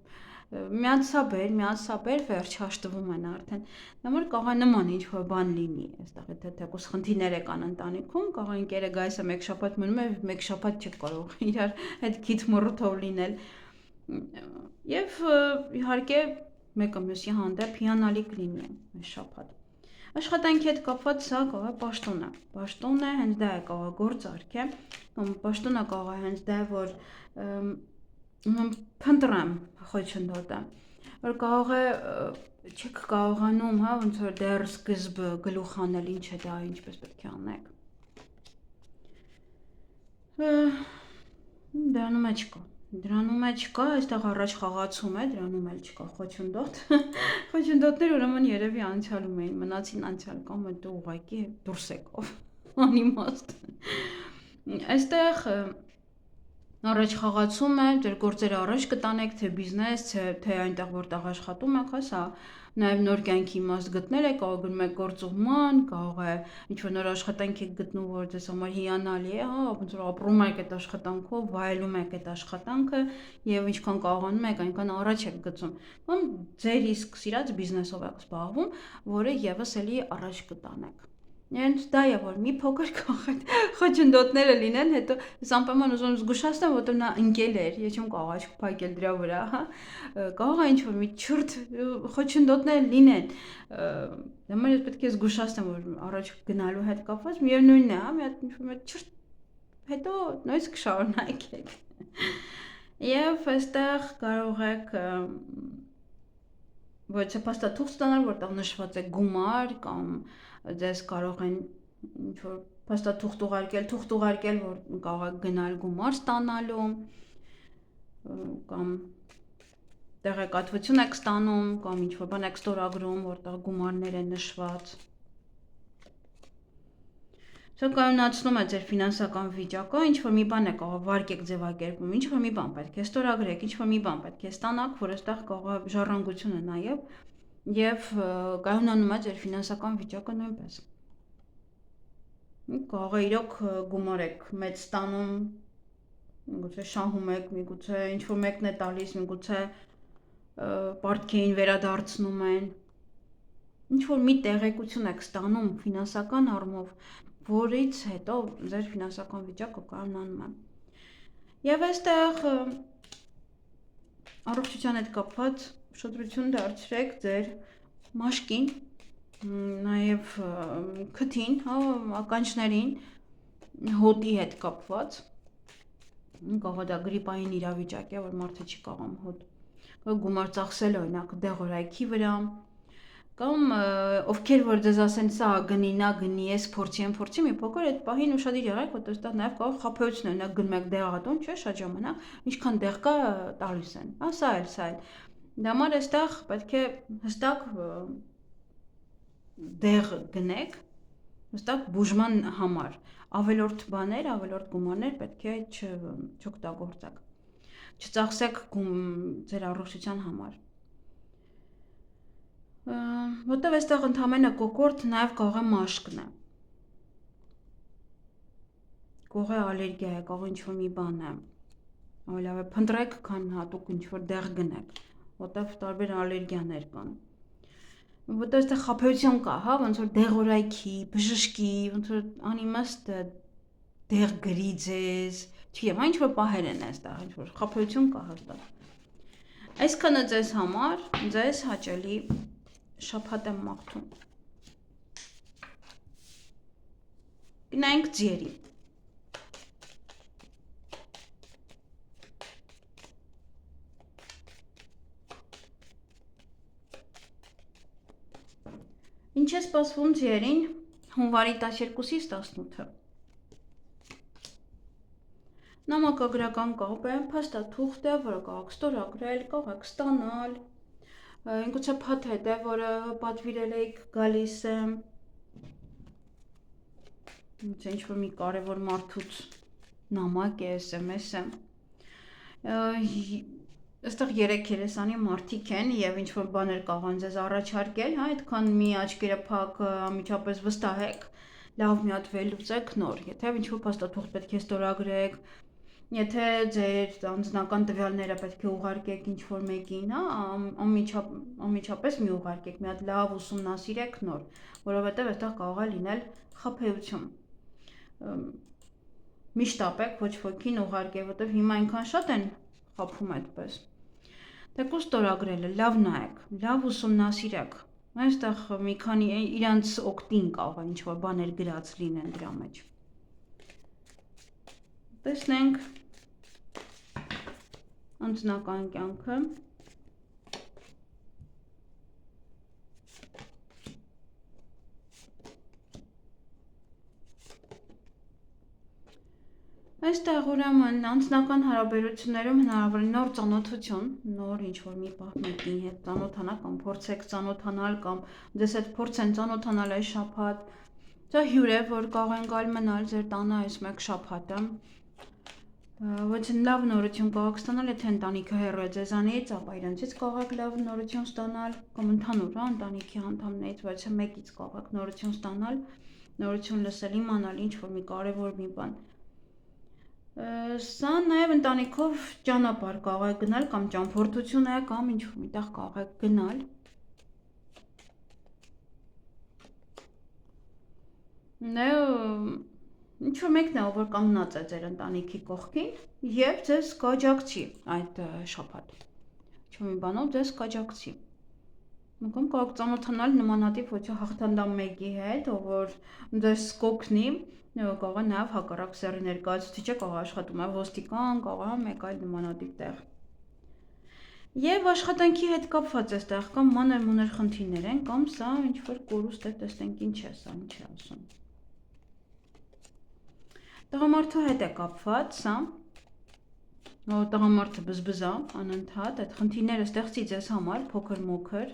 միացաբեր վերջ հաշտվում են արդեն։ Դա որ կարող է նման ինչ որ բան լինի, այստեղ եթե թեկուզ խնդիրներ կան ընտանիքում, կարող է ընկերը գայս է մեկ շաբաթ մնում է, մեկ շաբաթ չի կարող իրար հետ քիթ մռթով լինել։ Եվ իհարկե մեկը մյուսի հանդեպ հիանալի կլինի այս շաբաթ։ Աշխատանքի հետ կապված սա կարող է պաշտոնը։ Պաշտոնը հենց դա է, կարող է գործարք է, կամ պաշտոնը կարող է հենց դա, որ փնտրեմ խոչընդոտը, որ կարող է չեք կարողանում, հա, ոնց որ դեռ սկզբը գլուխ անել, ինչ է դա, ինչպես պետք է անեք։ Դրանում է չկա, այստեղ առաջ խաղացում է, դրանում էլ չկա խոչընդոտ։ Խոչընդոտներ ուրեմն երևի անցյալում էին, մնացին անցյալ կամ այդ ուղղակի դուրս եկավ անիմաստ։ Այստեղ առաջ խաղացում է, ձեր գործերը առաջ կտանեք, թե բիզնես, թե այնտեղ որտեղ աշխատում եք, հա, նաև նոր կյանքի իմաստ գտնել եք, կարող գնում եք գործուղման, կարող է ինչ-որ նոր աշխատանք եք գտնում, որ ձեզ համար հիանալի է, հա, ոնց որ ապրում եք այդ աշխատանքով, վայելում եք այդ աշխատանքը եւ ինչքան կարողանում եք, այնքան առաջ եք գծում։ Կամ ձեր իսկ սիրած բիզնեսով եք զբաղվում, որը եւս էլի առաջ կտանեք։ Հենց դա է, որ մի փոքր կարող է խոչընդոտները լինեն, հետո ես անպայման ուզում եմ զգուշացնել, որտեղ նա ընկել էր, ես չեմ կարող աչք փակել դրա վրա, հա։ Կարող է ինչ-որ մի չուրտ խոչընդոտներ լինեն։ Դեմը ես պետք է զգուշացնեմ, որ առաջ գնալու հետ կապված միևնույնն է, հա, մի հատ ինչ-որ մի չուրտ հետո նույնիսկ կշարունակեք։ Եվ այստեղ կարող եք ոչ փաստաթուղթ ստանալ, որտեղ նշված է գումար կամ ձեզ կարող են ինչ-որ փաստաթուղթ ուղարկել, որ կարող եք գնալ գումար ստանալու կամ տեղեկատվություն եք ստանում կամ ինչ-որ բան եք ստորագրում, որտեղ գումարներ են նշված։ Սա կայունացնում է ձեր ֆինանսական վիճակը, ինչ որ մի բան է կարող վարկեք ձևակերպում, ինչ որ մի բան պետք է ստորագրեք, ինչ որ մի բան պետք է ստանաք, որ այստեղ կարող է ժառանգություն է նաև եւ կայունանում է ձեր ֆինանսական վիճակը նույնպես։ Կարող է իրոք գումարեք մեծ ստանում, միգուցե շահում եք, միգուցե ինչ որ մեկն է տալիս, միգուցե պարտքերին վերադարձնում են, ինչ որ մի տեղեկություն եք ստանում ֆինանսական առումով, որից հետո ձեր ֆինանսական վիճակը կայունանում է։ Եվ այստեղ առողջության հետ կապված ուշադրություն դարձրեք ձեր մաշկին, նաև քթին, ականջներին, հոտի հետ կապված։ Կարող է դա գրիպային իրավիճակ է, որ մարդը չի կարողam հոտ գումար ծախսել օրինակ դեղորայքի վրա, կամ ովքեր որ ձեզ ասեն սա գնի, նա գնի, ես փորձի, մի փոքր այդ պահին ուշադիր եղեք, որտեղ այստեղ նաև կարող խաբեություն ունենա, գնում եք դեղատուն, չէ՞, շատ ժամանակ, ինչքան դեղ կա տալիս են։ Սա էլ։ Դա համար այստեղ պետք է հստակ դեղ գնեք, հստակ բուժման համար։ Ավելորդ բաներ, ավելորդ գումարներ պետք է չօգտագործեք։ Չծախսեք ձեր առողջության համար։ Որտեղ այստեղ ընդհանրապես կոկորդ նաև կարող է մաշկն է։ Կարող է ալերգիա է, կարող ինչ-որ մի բան է։ Ավելի լավ է փնտրեք, քան հատուկ ինչ-որ դեղ գնեք, որտեղ տարբեր ալերգիաներ կան։ Որտեղ այստեղ խաբեություն կա, ոնց որ դեղորայքի, բժշկի, ոնց որ անիմաստ դեղ գրի ձեզ, չգիտեմ, ինչ որ պահեր են այստեղ, ինչ որ խաբեություն կա հաստատ։ Այսքանը ձեզ համար, ձեզ հաճելի շաբաթ եմ մաղթում։ Գնանք ձիերի։ Ինչ է սպասվում ձիերին հունվարի 12-ից 18-ը։ Նամակագրական կապ է, փաստաթուղթ է, որը կարող եք ստորագրել, կարող եք ստանալ, ինքուցե փաթեթ է, որը պատվիրել եք գալիս է, ինչ-որ մի կարևոր մարդուց նամակ է, SMS է, այստեղ 3 երեսանի մարդիկ են և ինչ-որ բաներ կարող են ձեզ առաջարկել, այդքան մի աչքերը փակ անմիջապես վստահեք, լավ մի հատ վերլուծեք նոր, եթե ինչ-որ փաստաթուղթ պետք է ստորագրեք, եթե ձեր անձնական տվյալները պետք է ուղարկեք ինչ-որ մեկին, անմիջապես մի ուղարկեք, մի հատ լավ ուսումնասիրեք նոր, որովհետև այստեղ կարող է լինել խաբեություն։ Միշտ ապեք, ոչ ոքին ուղարկեք, որովհետև հիմա այնքան շատ են խաբում այդպես։ Թեկուզ ստորագրելը, լավ նայեք, լավ ուսումնասիրեք, այստեղ մի քանի իրանց օգտին կարող է ինչ-որ բաներ գրած լինեն դրա մեջ։ Տեսնենք անձնական կյանքը։ Այստեղ ուրեմն անձնական հարաբերություններում հնարավոր է նոր ծանոթություն, նոր ինչ-որ մի պահ մեկի հետ ծանոթանալ կամ փորձեք ծանոթանալ կամ ձեզ հետ փորձեն ծանոթանալ այս շաբաթ։ Դա հյուր է, որ կարող են գալ մնալ ձեր տանը այս մեկ շաբաթը։ Ոչ լավ նորություն կարող եք ստանալ, եթե ընտանիքը հեռու է ձեզանից, ապա իրենցից կարող եք լավ նորություն ստանալ, կամ ընդհանուր ընտանիքի անդամներից, ոչ թե մեկից կարող եք նորություն ստանալ, նորություն լսել, իմանալ ինչ-որ մի կարևոր մի բան։ Սա նաև ընտանիքով ճանապարհ կարող եք գնալ կամ ճամփորդություն է կամ ինչ-որ միտեղ կարող եք գնալ։ Ինչ-որ մեկն է, որ կանգնած է ձեր ընտանիքի կողքին և ձեզ կաջակցի այդ շաբաթ։ Ինչ-որ մի բանով ձեզ կաջակցի։ Կամ կարող եք ծանոթանալ նմանատիպ ոչ հաղթանդամ մեկի հետ, ով որ ձեզ կօգնի, կարող է նաև հակառակ սեռի ներկայացուցիչը, կարող է աշխատում է ոստիկան, կարող է մեկ այլ նմանատիպ տեղ։ Եվ աշխատանքի հետ կապված այստեղ կամ մանր-մունր խնդիրներ են, կամ սա ինչ-որ կորուստ է, տեսնենք ինչ է սա, ինչ է ասում։ Տղամարդու հետ է կապված սա, տղամարդը բզբզա, անընդհատ, այդ խնդիրները ստեղծի ձեզ համար, փոքր-մոքր,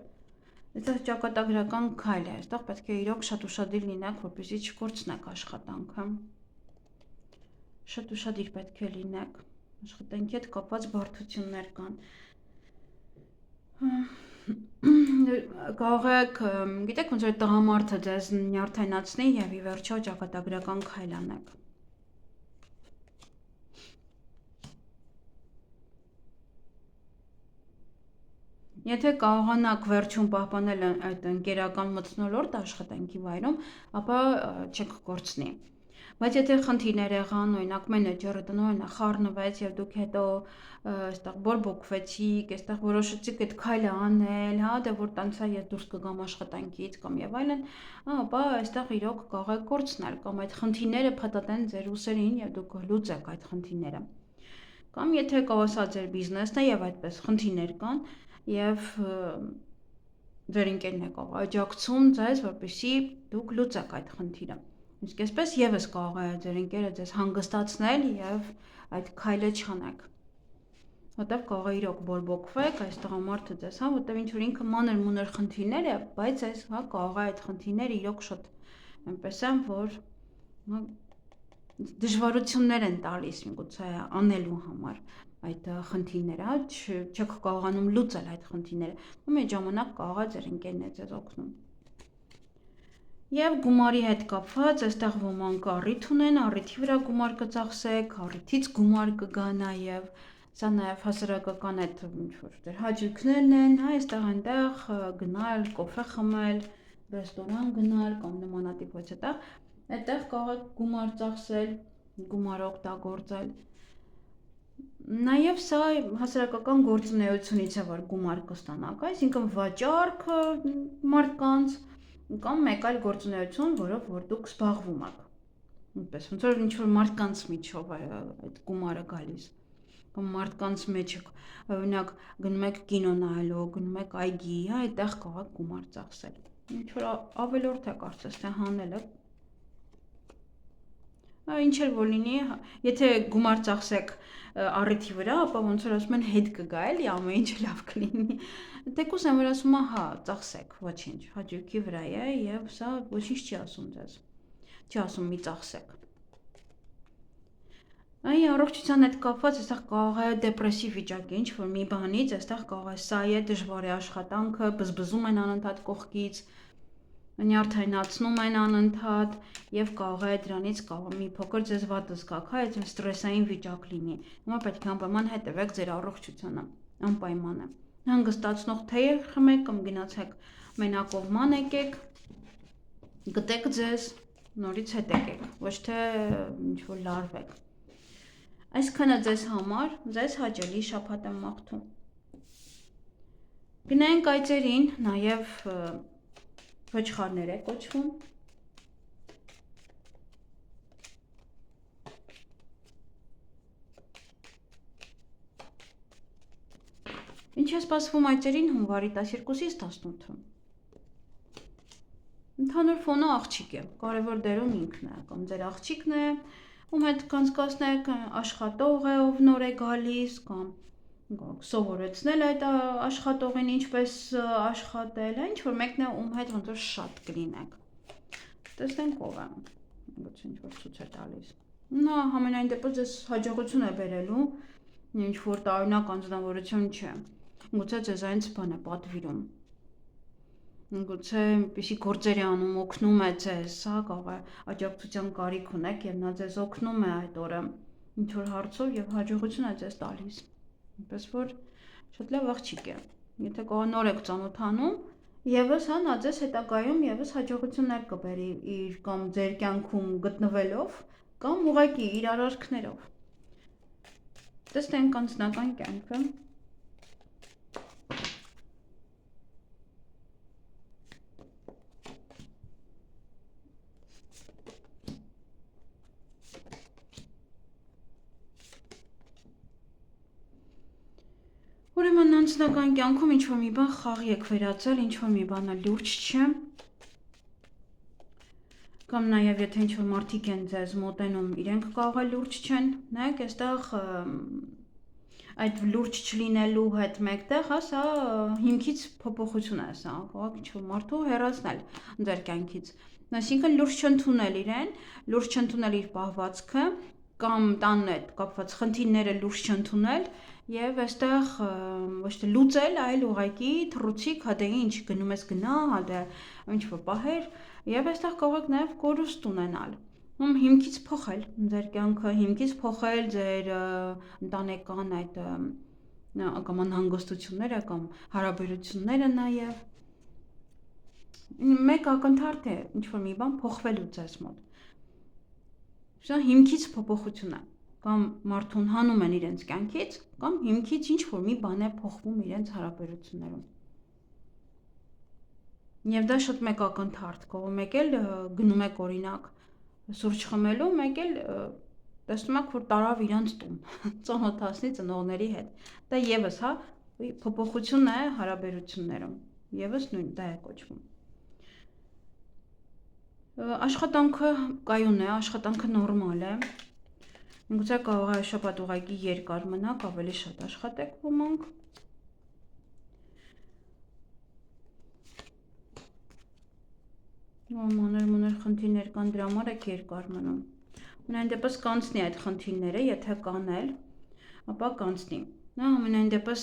Այստեղ ճակատագրական քայլ է, այստեղ պետք է իրոք շատ ուշադիր լինեք, որպեսզի չկորցնեք աշխատանքը։ Շատ ուշադիր պետք է լինեք, աշխատանքի հետ կապված բարդություններ կան։ Կարող եք, գիտեք, ոնց որ տղամարդը ձեզ նյարդայնացնի եւ ի վերջո ճակատագրական քայլ անեք։ Եթե կարողանաք վերջում պահպանել այդ ընկերական մթնոլորտը աշխատանքի վայրում, ապա չեք կորցնի։ Բայց եթե խնդիրներ եղան, օրինակ մենեջերը տնօրենը խառնվեց եւ դուք հետո այստեղ բորբոքվեցիք, այստեղ որոշեցիք այդ քայլը անել, հա, դե որ տանցա ես դուրս կգամ աշխատանքից կամ եւ այլն, ապա այստեղ իրոք կարող եք կորցնել կամ այդ խնդիրները փաթաթեն ձեր ուսերին եւ դուք լուծեք այդ խնդիրները։ Կամ եթե կորսա ձեր բիզնեսն է եւ այդպես խնդիրներ կան, եւ ձեր ընկերն է կարող աջակցում ձեզ, որպեսզի դուք լուծեք այդ խնդիրը։ Իսկ այսպես եւս կարող է ձեր ընկերը ձեզ հանգստացնել եւ այդ քայլը չանեք։ Որտեւ կարող է իրոք բորբոքվեք, այս տղամարդը ձեզ, հա, որտեւ ինչ որ ինքը մանր-մունր խնդիրներ է, բայց այս, հա, կարող է այդ խնդիրները իրոք շատ այնպես են, որ դժվարություններ են տալիս միգուցե անելու համար այդ խնդիրները, հա, չեք կարողանում լուծել այդ խնդիրները, ու մի ժամանակ կարող է ձեր ընկերն է ձեզ օգնում։ Եվ գումարի հետ կապված, այստեղ ոմանք առիթ ունեն, առիթի վրա գումար կծախսեք, առիթից գումար կգա նաև, սա նաև հասարակական այդ ինչ-որ դեր հաճույքներն են, հա, այստեղ այնտեղ գնալ, կոֆե խմել, ռեստորան գնալ կամ նմանատիպ ոչ այդտեղ կարող եք գումար ծախսել, գումար օգտագործել։ Նաև սա հասարակական գործունեությունից է, որ գումար կստանաք, այսինքն վաճառք մարդկանց կամ մեկ այլ գործունեություն, որով որ դուք զբաղվում եք։ Այնպես ոնց որ ինչ որ մարդկանց միջով է այդ գումարը գալիս։ Կամ մարդկանց մեջ եք, օրինակ գնում եք կինո նայելու, գնում եք այգի, հա, այդտեղ կարող եք գումար ծախսել։ Ինչ որ ավելորդ է կարծես թե հանել եք։ Ինչ էլ որ լինի, եթե գումար ծախսեք առիթի վրա, ապա ոնց որ ասում են հետ կգա էլի, ամեն ինչ լավ կլինի։ Թեկուզ եմ որ ասում հա, ծախսեք, ոչինչ, հաճույքի վրա է եւ սա ոչինչ չի ասում ձեզ։ Չի ասում մի ծախսեք։ Այ առողջության հետ կապված այստեղ կարող է դեպրեսիվ վիճակի ինչ որ մի բանից, այստեղ կարող է սա է դժվար է աշխատանքը, բզբզում են անընդհատ կողքից, նյարդայնացնում են անընդհատ եւ կարող է դրանից կարող մի փոքր ձեզ վատ զգաք, հա, այդպես ստրեսային վիճակ լինի։ Հիմա պետք է անպայման հետևեք ձեր առողջությանը, անպայման է։ Հանգստացնող թեյ խմեք կամ գնացեք մենակողման եկեք, գտեք ձեզ, նորից հետ եկեք, ոչ թե ինչ որ լարվեք։ Այսքանը ձեզ համար, ձեզ հաճելի շաբաթ եմ մաղթում։ Գնայինք այծերին, նաև ոչխարներ է կոչվում։ Ինչ է սպասվում այծերին հունվարի 12-ից 18-ը։ Ընդհանուր ֆոնը աղջիկ է, կարևոր դերում ինքն է, կամ ձեր աղջիկն է, ում հետ կանցկացնեք, աշխատող է, ով նոր է գալիս, կամ սովորեցնել այդ աշխատողին ինչպես աշխատել, ինչ որ մեկն է, ում հետ ոնց որ շատ կլինեք։ Տեսնենք ով է, ոչ ինչ որ ցույց է տալիս։ Նա համենայն դեպս ձեզ հաջողություն է բերելու, ինչ որ տարօրինակ անձնավորություն չէ։ Գուցե ձեզ այնց բան է պատվիրում։ Գուցե այնպիսի գործեր է անում, օգնում է ձեզ, հա, կարող է աջակցության կարիք ունեք եւ նա ձեզ օգնում է այդ օրը ինչ որ հարցով եւ հաջողություն է ձեզ տալիս։ Այնպես որ շատ լավ աղջիկ է։ Եթե նոր եք ծանոթանում, եւս հա նա ձեզ հետագայում եւս հաջողություններ կբերի իր կամ ձեր կյանքում գտնվելով կամ ուղղակի իր արարքներով։ Տեսնենք անձնական կյանքը։ Ուրեմն անձնական կյանքում ինչ որ մի բան խաղի եք վերածել, ինչ որ մի բանը լուրջ չէ։ Կամ նաև եթե ինչ որ մարդիկ են ձեզ մոտենում, իրենք կարող է լուրջ չեն։ Նայեք, այստեղ այդ լուրջ չլինելու հետ մեկտեղ, հա, սա հիմքից փոփոխություն է, սա կարող ինչ-որ մարդու հեռացնել ձեր կյանքից։ Այսինքն լուրջ չընդունել իրեն, լուրջ չընդունել իր պահվածքը կամ տան հետ կապված խնդիրները լուրջ չընդունել եւ այստեղ ոչ թե լուծել, այլ ուղղակի թռուցիկ, հա դե ինչ գնում ես գնա, հա դե ինչ որ պահեր եւ այստեղ կարող եք նաեւ կորուստ ունենալ։ Հիմքից փոխել ձեր կյանքը, հիմքից փոխել ձեր ընտանեկան այդ կամ անհանգստությունները կամ հարաբերությունները նաև մեկ ակնթարթ է ինչ-որ մի բան փոխվելու ձեզ մոտ։ Սա հիմքից փոփոխություն է, կամ մարդուն հանում են իրենց կյանքից, կամ հիմքից ինչ-որ մի բան է փոխվում իրենց հարաբերություններում։ Եվ դա շատ մեկ ակնթարթ, կողմ մեկ էլ գնում եք օրինակ սուրճ խմելու, մեկ էլ տեսնում եք, որ տարավ իրանց տուն, ծանոթացնի ծնողների հետ։ Դա եւս, հա, փոփոխություն է հարաբերություններում, եւս նույն դա է կոչվում։ Աշխատանքը կայուն է, աշխատանքը նորմալ է։ Գուցե կարող է շաբաթ ուղղակի երկար մնաք, ավելի շատ աշխատեք ոմանք։ Մանր խնդիրներ կան, դրա համար եք երկար մնում։ Ամենայն դեպս կանցնի այդ խնդիրները, եթե կան էլ, ապա կանցնի։ Նա ամենայն դեպս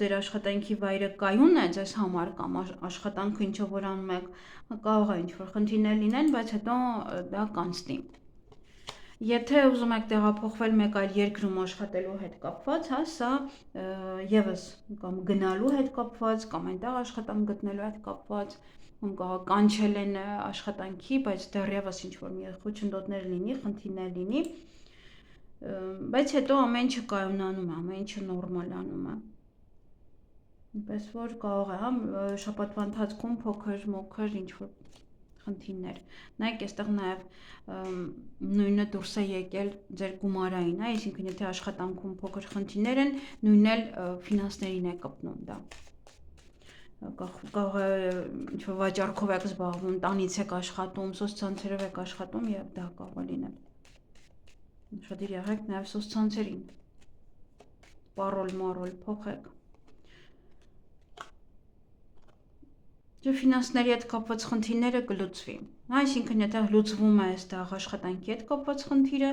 ձեր աշխատանքի վայրը կայուն է ձեզ համար կամ աշխատանքը ինչով որ անում եք, կարող է ինչ-որ խնդիրներ լինեն, բայց հետո դա կանցնի։ Եթե ուզում եք տեղափոխվել մեկ այլ երկրում աշխատելու հետ կապված, հա, սա եւս կամ գնալու հետ կապված, կամ այնտեղ աշխատանք գտնելու հետ կապված, կարող կանչել են աշխատանքի, բայց դեռևս ինչ-որ մի խոչընդոտներ լինի, խնդիրներ լինի, բայց հետո ամեն ինչը կայունանում է, ամեն ինչը նորմալանում է։ Այնպես որ կարող է, հա, շաբաթվա ընթացքում փոքր-մոքր ինչ-որ խնդիրներ։ Նայեք, այստեղ նաև նույնը դուրս է եկել ձեր գումարային, հա, այսինքն եթե աշխատանքում փոքր խնդիրներ են, նույնն էլ ֆինանսներին է կպնում դա։ Կարող է ինչ-որ վաճառքով եք զբաղվում, տանից եք աշխատում, սոցցանցերով եք աշխատում եւ դա կարող է լինել։ Ուշադիր եղեք նաեւ սոցցանցերին։ Պարոլ փոխեք։ Ֆինանսների հետ կապված խնդիրները կլուծվի։ Այսինքն եթե լուծվում է այստեղ աշխատանքի հետ կապված խնդիրը,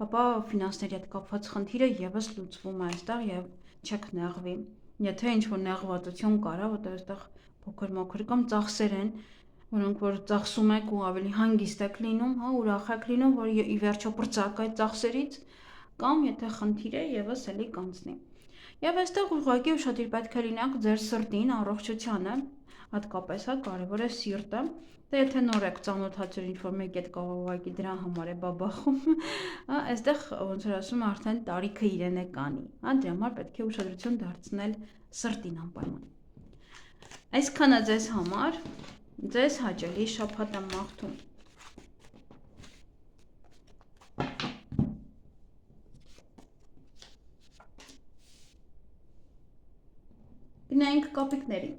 ապա ֆինանսների հետ կապված խնդիրը եւս լուծվում է այստեղ եւ չեք նեղվի։ Եթե ինչ-որ նեղվածություն կարա, որտեղ այստեղ փոքր-մոքր կամ ծախսեր են, որոնք որ ծախսում եք ու ավելի հանգիստ եք լինում, հա, ուրախ եք լինում, որ ի վերջո բրծակ այդ ծախսերից, կամ եթե խնդիր է եւս էլի կանցնի։ Եվ այստեղ ուղղակի ուշադիր պետք է լինեք ձեր սրտին, առողջությանը, հատկապես, հա, կարևոր է սիրտը։ Դե եթե նոր եք ծանոթացել ինչ-որ մեկ հետ կարող ուղղակի դրա համար է բաբախում, հա, այստեղ ոնց որ ասում արդեն տարիքը իրեն է կանի, հա, դրա համար պետք է ուշադրություն դարձնել սրտին անպայման։ Այսքանը ձեզ համար, ձեզ հաճելի շաբաթ եմ մաղթում։ Գնայինք կապիկներին։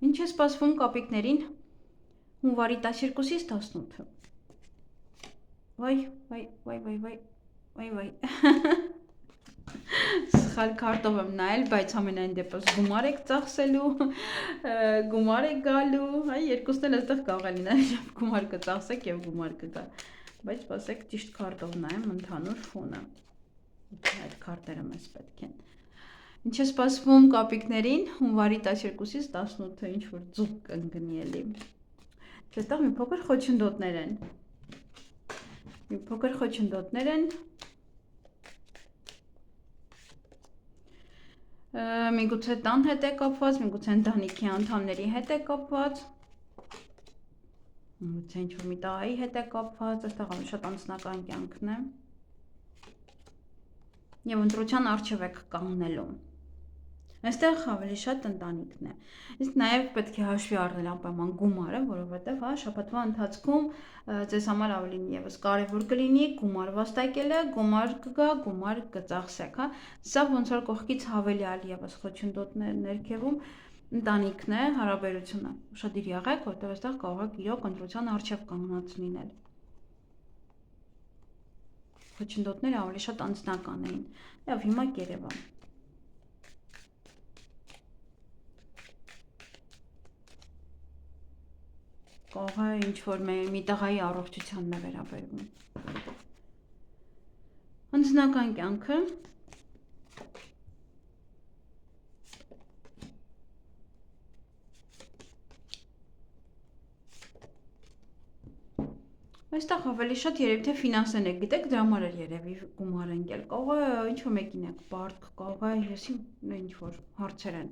Ինչ է սպասվում կապիկներին հունվարի 12-ից 18-ը։ Վայ։ Սխալ քարտով եմ նայել, բայց ամենայն դեպս գումար եք ծախսելու, գումար եք գալու, այ երկուսն էլ այստեղ կարող է լինել, գումար կծախսեք եւ գումար կգա։ Բայց սպասեք ճիշտ քարտով նայեմ ընդհանուր ֆոնը։ Այդ քարտերը մեզ պետք են։ Ինչ է սպասվում կապիկներին հունվարի 12-ից 18-ը ինչ որ ձուկ կընկնի էլի։ Այստեղ մի փոքր խոչընդոտներ են։ Միգուցե տան հետ է կապված, միգուցե ընտանիքի անդամների հետ է կապված, միգուցե ինչ-որ մի տղայի հետ է կապված, այստեղ շատ անձնական կյանքն է։ Եվ ընտրության առջև եք կանգնելու։ Այստեղ ավելի շատ ընտանիքն է։ Իսկ նաև պետք է հաշվի առնել անպայման գումարը, որովհետև հա շաբաթվա ընթացքում ձեզ համար ավելի եւս կարևոր կլինի գումար վաստակելը, գումար կգա, գումար կծախսեք, հա։ Սա ոնց որ կողքից հավելյալ եւս խոչընդոտներ ներքևում ընտանիքն է, հարաբերությունը։ Ուշադիր եղեք, որտեղ այստեղ կարող եք իրոք ընտրության առջև կանգնած լինել։ Խոչընդոտները ավելի շատ անձնական էին։ Եվ հիմա Երևան։ Կարող է ինչ-որ մի տղայի առողջությանն է վերաբերվում։ Անձնական կյանքը։ Այստեղ ավելի շատ երևի թե ֆինանսեն եք գիտեք, դրա համար էր երևի գումար ընկել։ Կարող է ինչ-որ մեկին եք բարդ, կարող է եսի ինչ-որ հարցեր են։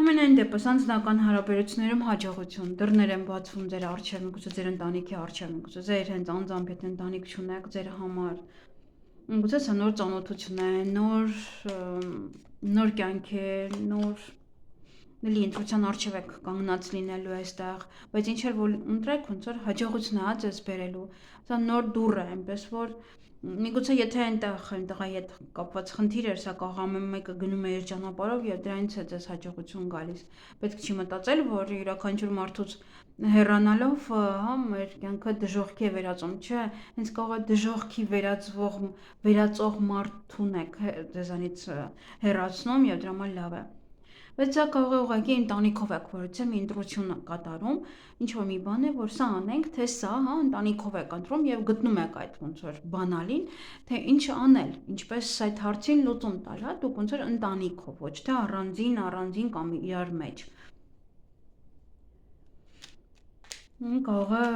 Ամենայն դեպս անձնական հարաբերություններում հաջողություն, դռներ են բացվում ձեր առջև, միգուցե ձեր ընտանիքի առջև, միգուցե ձեր հենց անձամբ եթե ընտանիք չունեք ձեր համար։ Միգուցե սա նոր ծանոթություն է, նոր կյանքեր, նոր ընտրության առջև եք կանգնած լինելու այստեղ, բայց ինչ էլ որ ընտրեք, ոնց որ հաջողություն է ձեզ բերելու։ Սա նոր դուռ է, այնպես որ միգուցե եթե այնտեղի հետ կապված խնդիր էր, սա կարող ամեն մեկը գնում է իր ճանապարհով եւ դրանից է ձեզ հաջողություն գալիս։ Պետք չի մտածել, որ յուրաքանչյուր մարդուց հեռանալով, հա, մեր կյանքը դժոխքի է վերածում, չէ, հենց կարող է դժոխքի վերածող մարդուն եք ձեզանից հեռացնում եւ դրա համար լավ է։ Բայց սա կարող է ուղղակի ընտանիքով եք որից մի ընտրություն կատարում, ինչ-որ մի բան է, որ սա անենք, թե սա, հա, ընտանիքով եք ընտրում եւ գտնում եք այդ ոնց որ բանալին, թե ինչ անել, ինչպես այդ հարցին լուծում տալ, հա, դուք ոնց որ ընտանիքով, ոչ թե առանձին կամ իրար մեջ։ Կարող է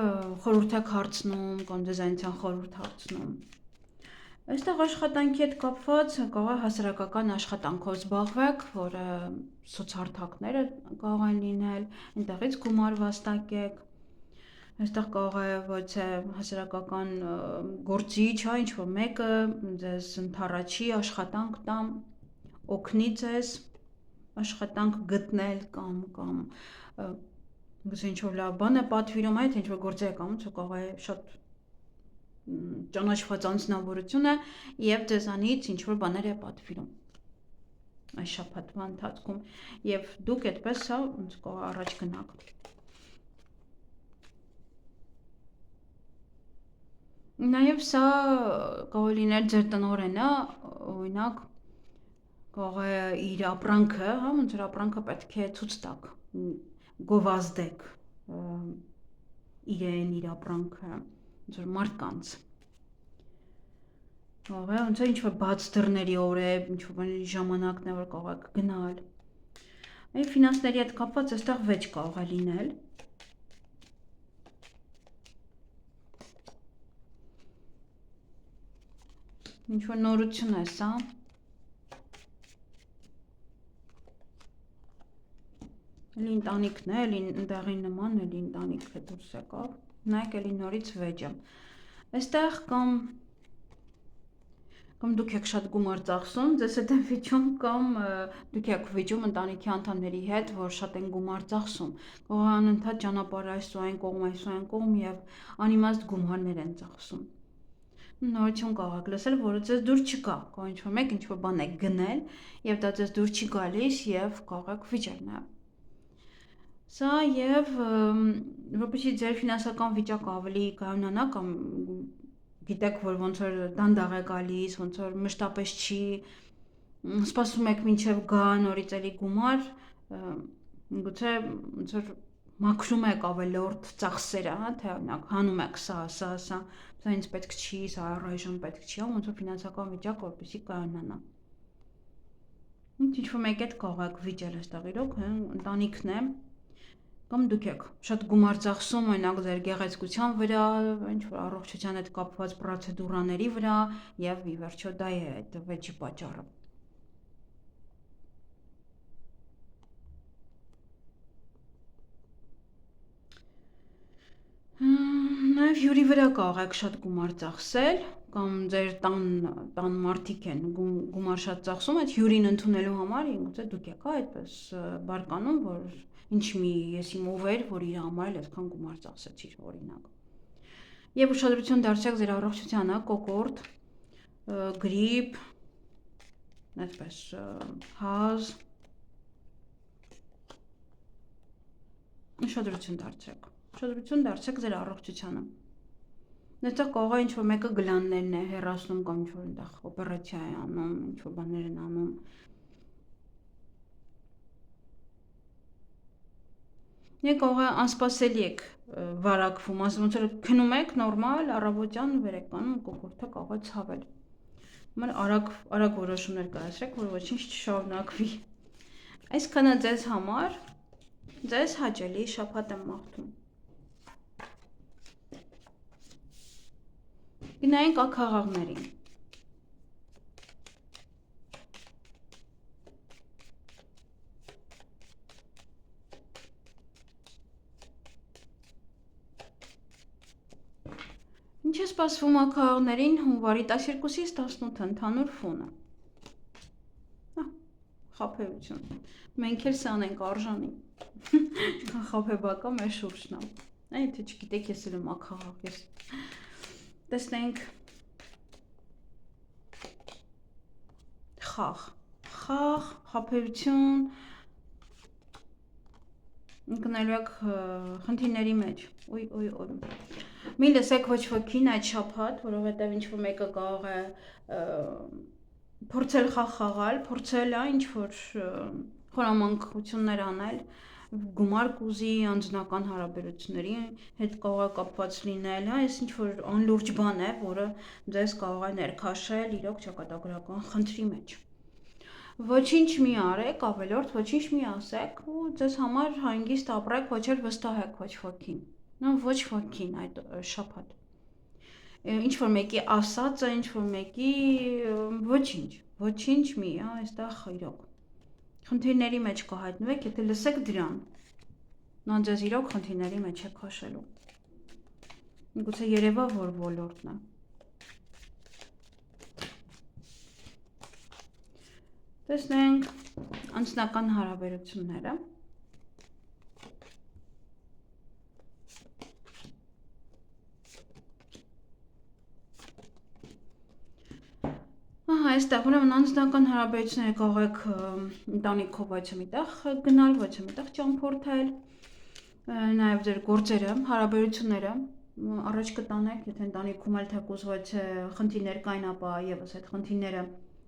խորհուրդ եք հարցնում կամ դիզայնության խորհուրդ հարցնում։ Այստեղ աշխատանքի հետ կապված կարող է հասարակական աշխատանքով զբաղվեք, որը սոցհարթակները կարող են լինել, այնտեղից գումար վաստակեք։ Այստեղ կարող է ոչ է հասարակական գործիչ, հա, ինչ-որ մեկը ձեզ ընդառաջի աշխատանք տա, օգնի ձեզ աշխատանք գտնել կամ ինչ-որ լավ բան է պատվիրում, այդ ինչ-որ գործ եք անում, կարող է շատ ճանաչված անձնավորություն է եւ ձեզանից ինչ-որ բաներ է պատվիրում այս շաբաթվա ընթացքում եւ դուք այդպես հա կարող առաջ գնաք։ Նաեւ սա կարող է լինել ձեր տնօրենը, օրինակ կարող է իր ապրանքը, հա, ոնց որ ապրանքը պետք է ցույց տաք, գովազդեք իրեն, իր ապրանքը, ոնց որ մարդկանց։ Կարող է ոնց որ ինչ-որ բաց դռների օր է, ինչ-որ ժամանակն է, որ կարող եք գնալ։ Այ ֆինանսների հետ կապված այստեղ վեճ կարող է լինել։ Ինչ-որ նորություն է սա։ Էլի ընտանիքն է, էլի ընդեղի նման, էլի ընտանիքը դուրս եկավ, նայեք էլի նորից վեճը։ Այստեղ կամ դուք եք շատ գումար ծախսում, ձեզ հետ են վիճում, կամ դուք եք վիճում ընտանիքի անդամների հետ, որ շատ են գումար ծախսում։ Կարող է անընդհատ ճանապարհ այս ու այն կողմ եւ անիմաստ գումարներ են ծախսում։ Նորություն կարող եք լսել, որը ձեզ դուր չգա, կարող ինչ-որ մեկ ինչ-որ բան եք գնել եւ դա ձեզ դուր չի գալիս եւ կարող եք վիճել նաեւ։ Սա եւ որպեսզի ձեր ֆինանսական վիճակը ավելի կայունանա կամ գիտեք, որ ոնց որ դանդաղ է գալիս, ոնց որ մշտապես չի, սպասում եք մինչև գա նորից էլի գումար, գուցե ոնց որ մաքրում եք ավելորդ ծախսերը, հա, թե օրինակ հանում եք սա ինձ պետք չի, սա առայժմ պետք չի, ոնց որ ֆինանսական վիճակը որպեսզի կայունանա։ Ինչ-որ մեկ հետ կարող եք վիճել այստեղ իրոք, ընտանիքն է, կամ դուք եք շատ գումար ծախսում, օրինակ ձեր գեղեցկության վրա, ինչ-որ առողջության հետ կապված պրոցեդուրաների վրա եւ ի վերջո դա է այդ վեճի պատճառը։ Նաեւ հյուրի վրա կարող եք շատ գումար ծախսել, կամ ձեր տան մարդիկ են գումար շատ ծախսում, այդ հյուրին ընդունելու համար, գուցե դուք եք այդպես բարկանում, որ ինչ մի ես իմ ով էր, որ իր համար էլ այդքան գումար ծախսեցիր, օրինակ։ Եվ ուշադրություն դարձրեք ձեր առողջությանը, կոկորտ, գրիպ, այդպես հազ, Ուշադրություն դարձրեք ձեր առողջությանը։ Այստեղ կարող է ինչ-որ մեկը գլաններն է հեռացնում կամ ինչ-որ այնտեղ օպերացիա է անում, ինչ-որ բաներ են անում։ Եկ կարող է անսպասելի եք վարակվում, ոնց որ քնում եք նորմալ, առավոտյան վեր եք կանում, կոկորդը կարող է ցավել։ Ման արագ որոշումներ կայացրեք, որ ոչինչ չշարունակվի։ Այսքանը ձեզ համար ձեզ հաճելի շաբաթ եմ մաղթում։ Գնայինք աքաղաղներին։ Ինչ է սպասվում աքաղաղներին հունվարի 12-ից 18 ընդհանուր ֆոնը։ Խաբեություն։ Մենք էլ սան ենք արժանի։ Խաբեբակա մեր շուրջն է։ Այ թե չգիտեք ես էլ եմ աքաղաղ ես։ Տեսնենք խաղ, խաբեություն, ընկնելու եք խնդիրների մեջ, ոյ, մի լսեք ոչ ոքին այդ շաբաթ, որովհետև ինչ-որ մեկը կարող է փորձել խաղ խաղալ, փորձել ինչ-որ խորամանկություններ անել, գումար կուզի անձնական հարաբերությունների հետ կարող է կապված լինել, այս ինչ-որ անլուրջ բան է, որը ձեզ կարող է ներքաշել իրոք ճակատագրական խնդրի մեջ։ Ոչինչ մի արեք, ավելորդ ոչինչ մի ասեք ու ձեզ համար հանգիստ ապրեք, ոչ էլ վստահեք ոչ ոքին, ոչ ոքին այդ շաբաթ։ Ինչ-որ մեկի ասածը, ինչ-որ մեկի ոչինչ մի, այստեղ իրոք։ Խնդիրների մեջ կհայտնվեք, եթե լսեք դրան, նա ձեզ իրոք խնդիրների մեջ է քաշելու։ Գուցե երևա, որ ոլորտն է։ Տեսնենք անձնական հարաբերությունները։ Այստեղ ուրեմն անձնական հարաբերությունները կարող եք ընտանիքով ոչ միտեղ գնալ, ոչ միտեղ ճամփորդել, նաև ձեր գործերը, հարաբերությունները առաջ կտանեք, եթե ընտանիքում էլ թեկուզ ոչ խնդիրներ կային, ապա եւս այդ խնդիրները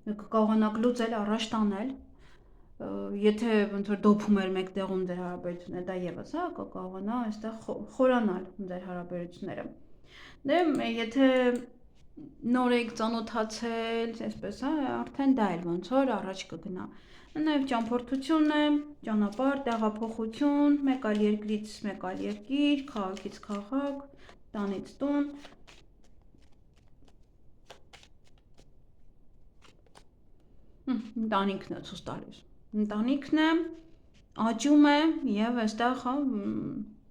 կկարողանաք լուծել, առաջ տանել, եթե ոնց որ դոփում էր մեկտեղում ձեր հարաբերությունները, դա եւս կկարողանա այստեղ խորանալ ձեր հարաբերությունները։ Դե եթե նոր եք ծանոթացել, այսպես արդեն դա էլ ոնց որ առաջ կգնա։ Նաև ճամփորդություն է, ճանապարհ, տեղափոխություն, մեկ այլ երկրից մեկ այլ երկիր, քաղաքից քաղաք, տանից տուն։ Ընտանիքն է ցույց տալիս։ Ընտանիքն է, աճում է եւ այստեղ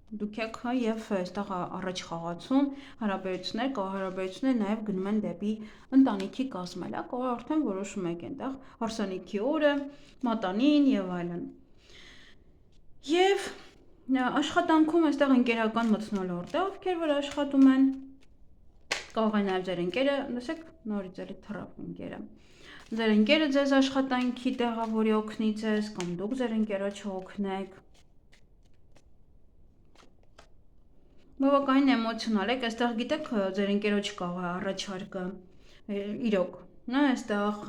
դուք եք եւ այստեղ առաջ խաղացում հարաբերություններ նաեւ գնում են դեպի ընտանիքի կազմելա, կարող արդեն որոշում եք այնտեղ հարսանիքի օրը, մատանին եւ այլն։ Եվ աշխատանքում այստեղ ընկերական մթնոլորտ է, ովքեր որ աշխատում են, կարող է նաեւ ձեր ընկերը, լսեք, նորից էլի թռավ ընկերը։ Ձեր ընկերը ձեզ աշխատանքի տեղավորի օգնի ձեզ, կամ դուք ձեր ընկերոջը օգնեք։ Բավականին էմոցիոնալ եք, այստեղ գիտեք, ձեր ընկերոջ կարող է առաջարկը իրոք, այստեղ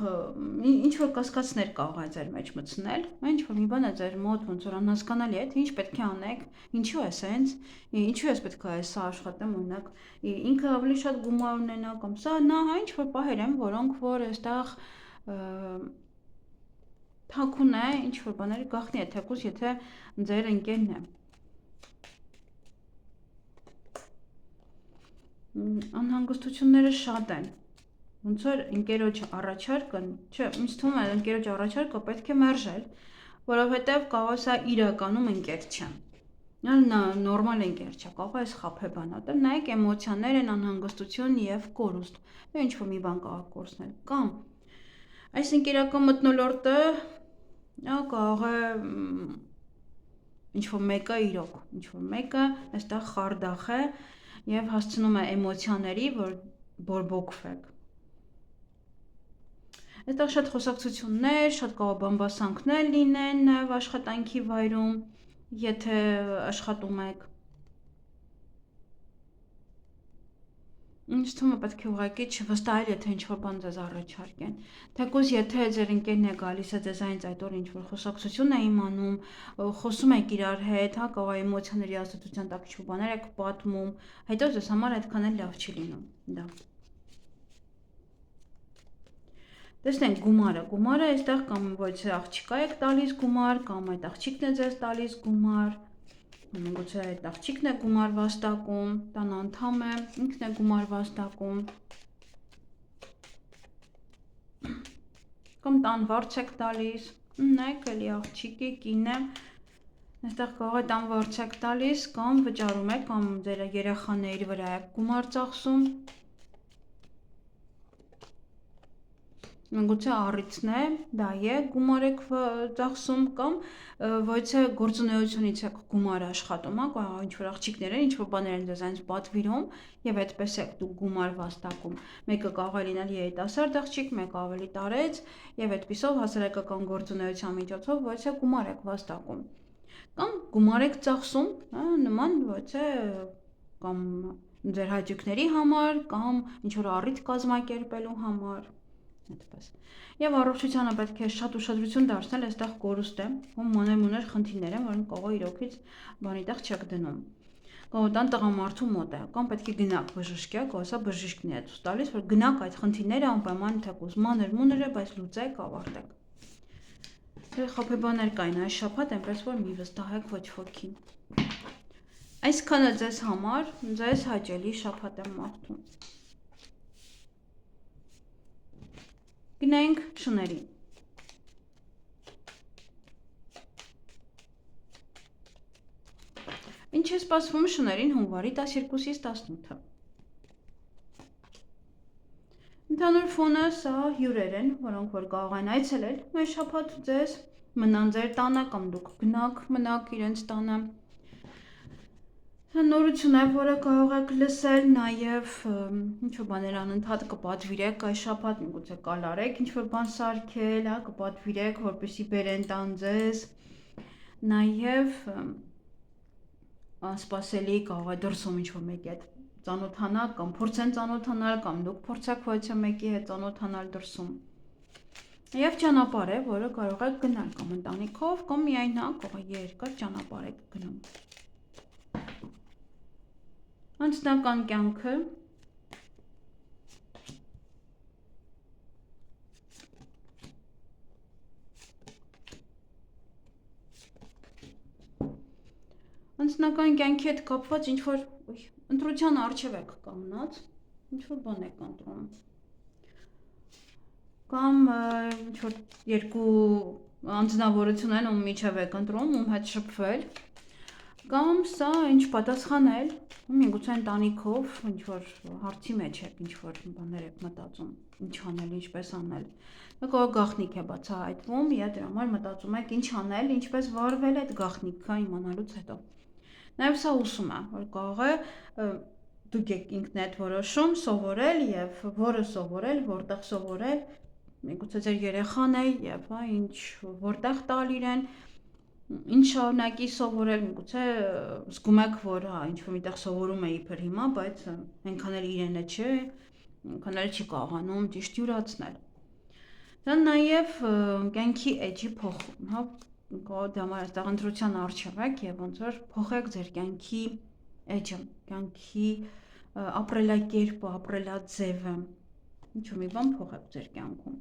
ինչ-որ կասկածներ կարող է ձեր մեջ մտցնել, ինչ-որ մի բան է ձեր մոտ ոնց որ անհասկանալի է, թե ինչ պետք է անեք, ինչու է սենց, ինչու ես պետք է սա աշխատեմ, օրինակ, ինքը ավելի շատ գումար ունենա կամ սա, նա ինչ-որ պահեր են, որոնք որ այստեղ թաքուն է, ինչ-որ բաների գաղտնի է, թեկուզ եթե ձեր ընկերն է։ Անհանգստությունները շատ են, ոնց որ ընկերոջ առաջարկը, չէ, ինձ թվում է ընկերոջ առաջարկը պետք է մերժել, որովհետև կարող է սա իրականում ընկեր չէ, նորմալ ընկեր չէ, կարող է խաբեբան է, նայեք էմոցիաներ են, անհանգստություն և կորուստ, ինչ-որ մի բան կարող կորցնել, կամ այս ընկերական մթնոլորտը կարող է ինչ-որ մեկը իրոք, ինչ-որ մեկը այստեղ խարդախ է և հասցնում է էմոցիաների, որ բորբոքվեք։ Այստեղ շատ խոսակցություններ, շատ կարող բամբասանքներ լինեն նաև աշխատանքի վայրում, եթե աշխատում եք։ Ինձ թվում է պետք է ուղղակի չվստահել, եթե ինչ-որ բան ձեզ առաջարկեն։ Թեկուզ եթե ձեր ընկերն է գալիս է ձեզանից այդ օր ինչ-որ խոսակցություն է իմանում, խոսում եք իրար հետ, հա, կարող է էմոցիաների ազդեցության տակ ինչ-որ բաներ եք պատմում, հետո ձեզ համար այդքան էլ լավ չի լինում, դա։ Տեսնենք գումարը այստեղ կամ ոչ աղջիկա եք տալիս գումար, կամ այդ աղջիկն է ձեզ տալիս գումար, գուցե այդ աղջիկն է գումար վաստակում, տան անդամ է, ինքն է գումար վաստակում, կամ տան վարձ եք տալիս, նայեք էլի աղջիկի, կին է, այստեղ կարող է տան վարձ եք տալիս, կամ վճարում եք, կամ ձեր երեխաների վրա եք գումար ծախսում, գուցե առիթն է, դա է, գումար եք ծախսում կամ ոչ է գործունեությունից եք գումար աշխատում, ինչ-որ աղջիկներ են, ինչ-որ բաներ են ձեզ այնց պատվիրում և այդպես եք դուք գումար վաստակում, մեկը կարող է լինել երիտասարդ աղջիկ, մեկը ավելի տարեց և այդպիսով հասարակական գործունեության միջոցով ոչ է գումար եք վաստակում, կամ գումար եք ծախսում, նման ոչ է կամ ձեր հաճույքների համար կամ ինչ-որ առիթ կազմակերպելու համար, այդպես։ Եվ առողջությանը պետք է շատ ուշադրություն դարձնել, այստեղ կորուստ է, ում մանր-մունր խնդիրներ են, որոնք կարող է իրոքից բանի տեղ չեք դնում։ Կարող տան տղամարդու մոտ է, կամ պետք է գնաք բժշկյա, սա բժիշկն է ցույց տալիս, որ գնաք այդ խնդիրները անպայման թեկուզ մանր-մունր է, բայց լուծեք, ավարտեք։ Դե խաբեբաներ կային այս շաբաթ, այնպես որ մի վստահեք ոչ ոքին։ Այսքանը ձեզ համար, ձեզ հաճելի շաբաթ եմ մաղթում։ Գնայինք շներին։ Ինչ է սպասվում շներին հունվարի 12-ից 18-ը։ Ընդհանուր ֆոնը սա հյուրեր են, որոնք որ կարող են այցելել այս շաբաթ ձեզ, մնան ձեր տանը կամ դուք գնաք մնաք իրենց տանը։ Սա նորություն է, որը կարող եք լսել, նաև ինչ-որ բաներ անընդհատ կպատվիրեք այս շաբաթ, միգուցե կալարեք ինչ-որ բան սարքել, կպատվիրեք, որպեսզի բերեն տան ձեզ, նաև անսպասելի կարող է դրսում ինչ-որ մեկի հետ ծանոթանալ կամ փորձեն ծանոթանալ կամ դուք փորձեք ոչ մեկի հետ ծանոթանալ դրսում։ Եվ ճանապարհ է, որը կարող եք գնալ կամ ընտանիքով կամ միայնակ, կարող է երկար ճանապարհ եք գնում։ Անձնական կյանքը Անձնական կյանքի հետ կապված ինչ-որ ընտրության առջև եք կանգնած, ինչ-որ բան եք ընտրում, կամ ինչ-որ երկու անձնավորություն են, ում միջև եք ընտրում, ում հետ շփվել, կամ սա ինչ պատասխանել, միգուցե ընտանիքով ինչ-որ հարցի մեջ եք, ինչ-որ բաներ եք մտածում, ինչ անել, ինչպես անել, կարող գաղտնիք է բացահայտվում, և դրա համար մտածում եք ինչ անել, ինչպես վարվել այդ գաղտնիքը իմանալուց հետո։ Նաև սա ուսում է, որ կարող է դուք եք ինքներդ որոշում սովորել և որը սովորել, որտեղ սովորել, միգուցե ձեր երեխան է և ինչ որտեղ տալ իրեն, ինչ շարունակի սովորել, միգուցե զգում եք, որ ինչ-որ միտեղ սովորում է իբր հիմա, բայց այնքան էլ իրենը չէ, այնքան էլ չի կարողանում ճիշտ յուրացնել։ Դա նաև կյանքի էջի փոխում, դա այստեղ ընտրության առջև եք և ոնց որ փոխեք ձեր կյանքի էջը, կյանքի ապրելակերպը, ապրելաձևը, ինչ-որ մի բան փոխեք ձեր կյանքում։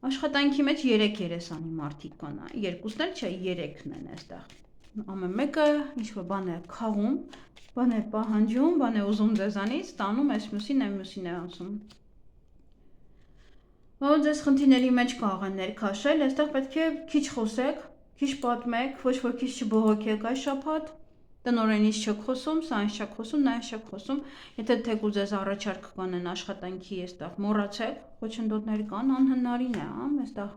Աշխատանքի մեջ 3 երեսանի մարդիկ կան, երկուսն էլ չէ, 3-ն են այստեղ։ Ամեն մեկը ինչ-որ բան է քաղում, բան է պահանջում, բան է ուզում ձեզանից, տանում այս մյուսին, այն մյուսին է ասում։ Որ ձեզ խնդիրների մեջ կարող են ներքաշել, այստեղ պետք է քիչ խոսեք, քիչ պատմեք, ոչ որ քիչ չբողոքեք այս շաբաթ, տնօրենից չեք խոսում, սրանից չեք խոսում, նայից չեք խոսում, եթե թեկուզ ձեզ առաջարկ կանեն աշխատանքի, այստեղ մոռացեք, խոչընդոտներ կան, անհնարին է, այստեղ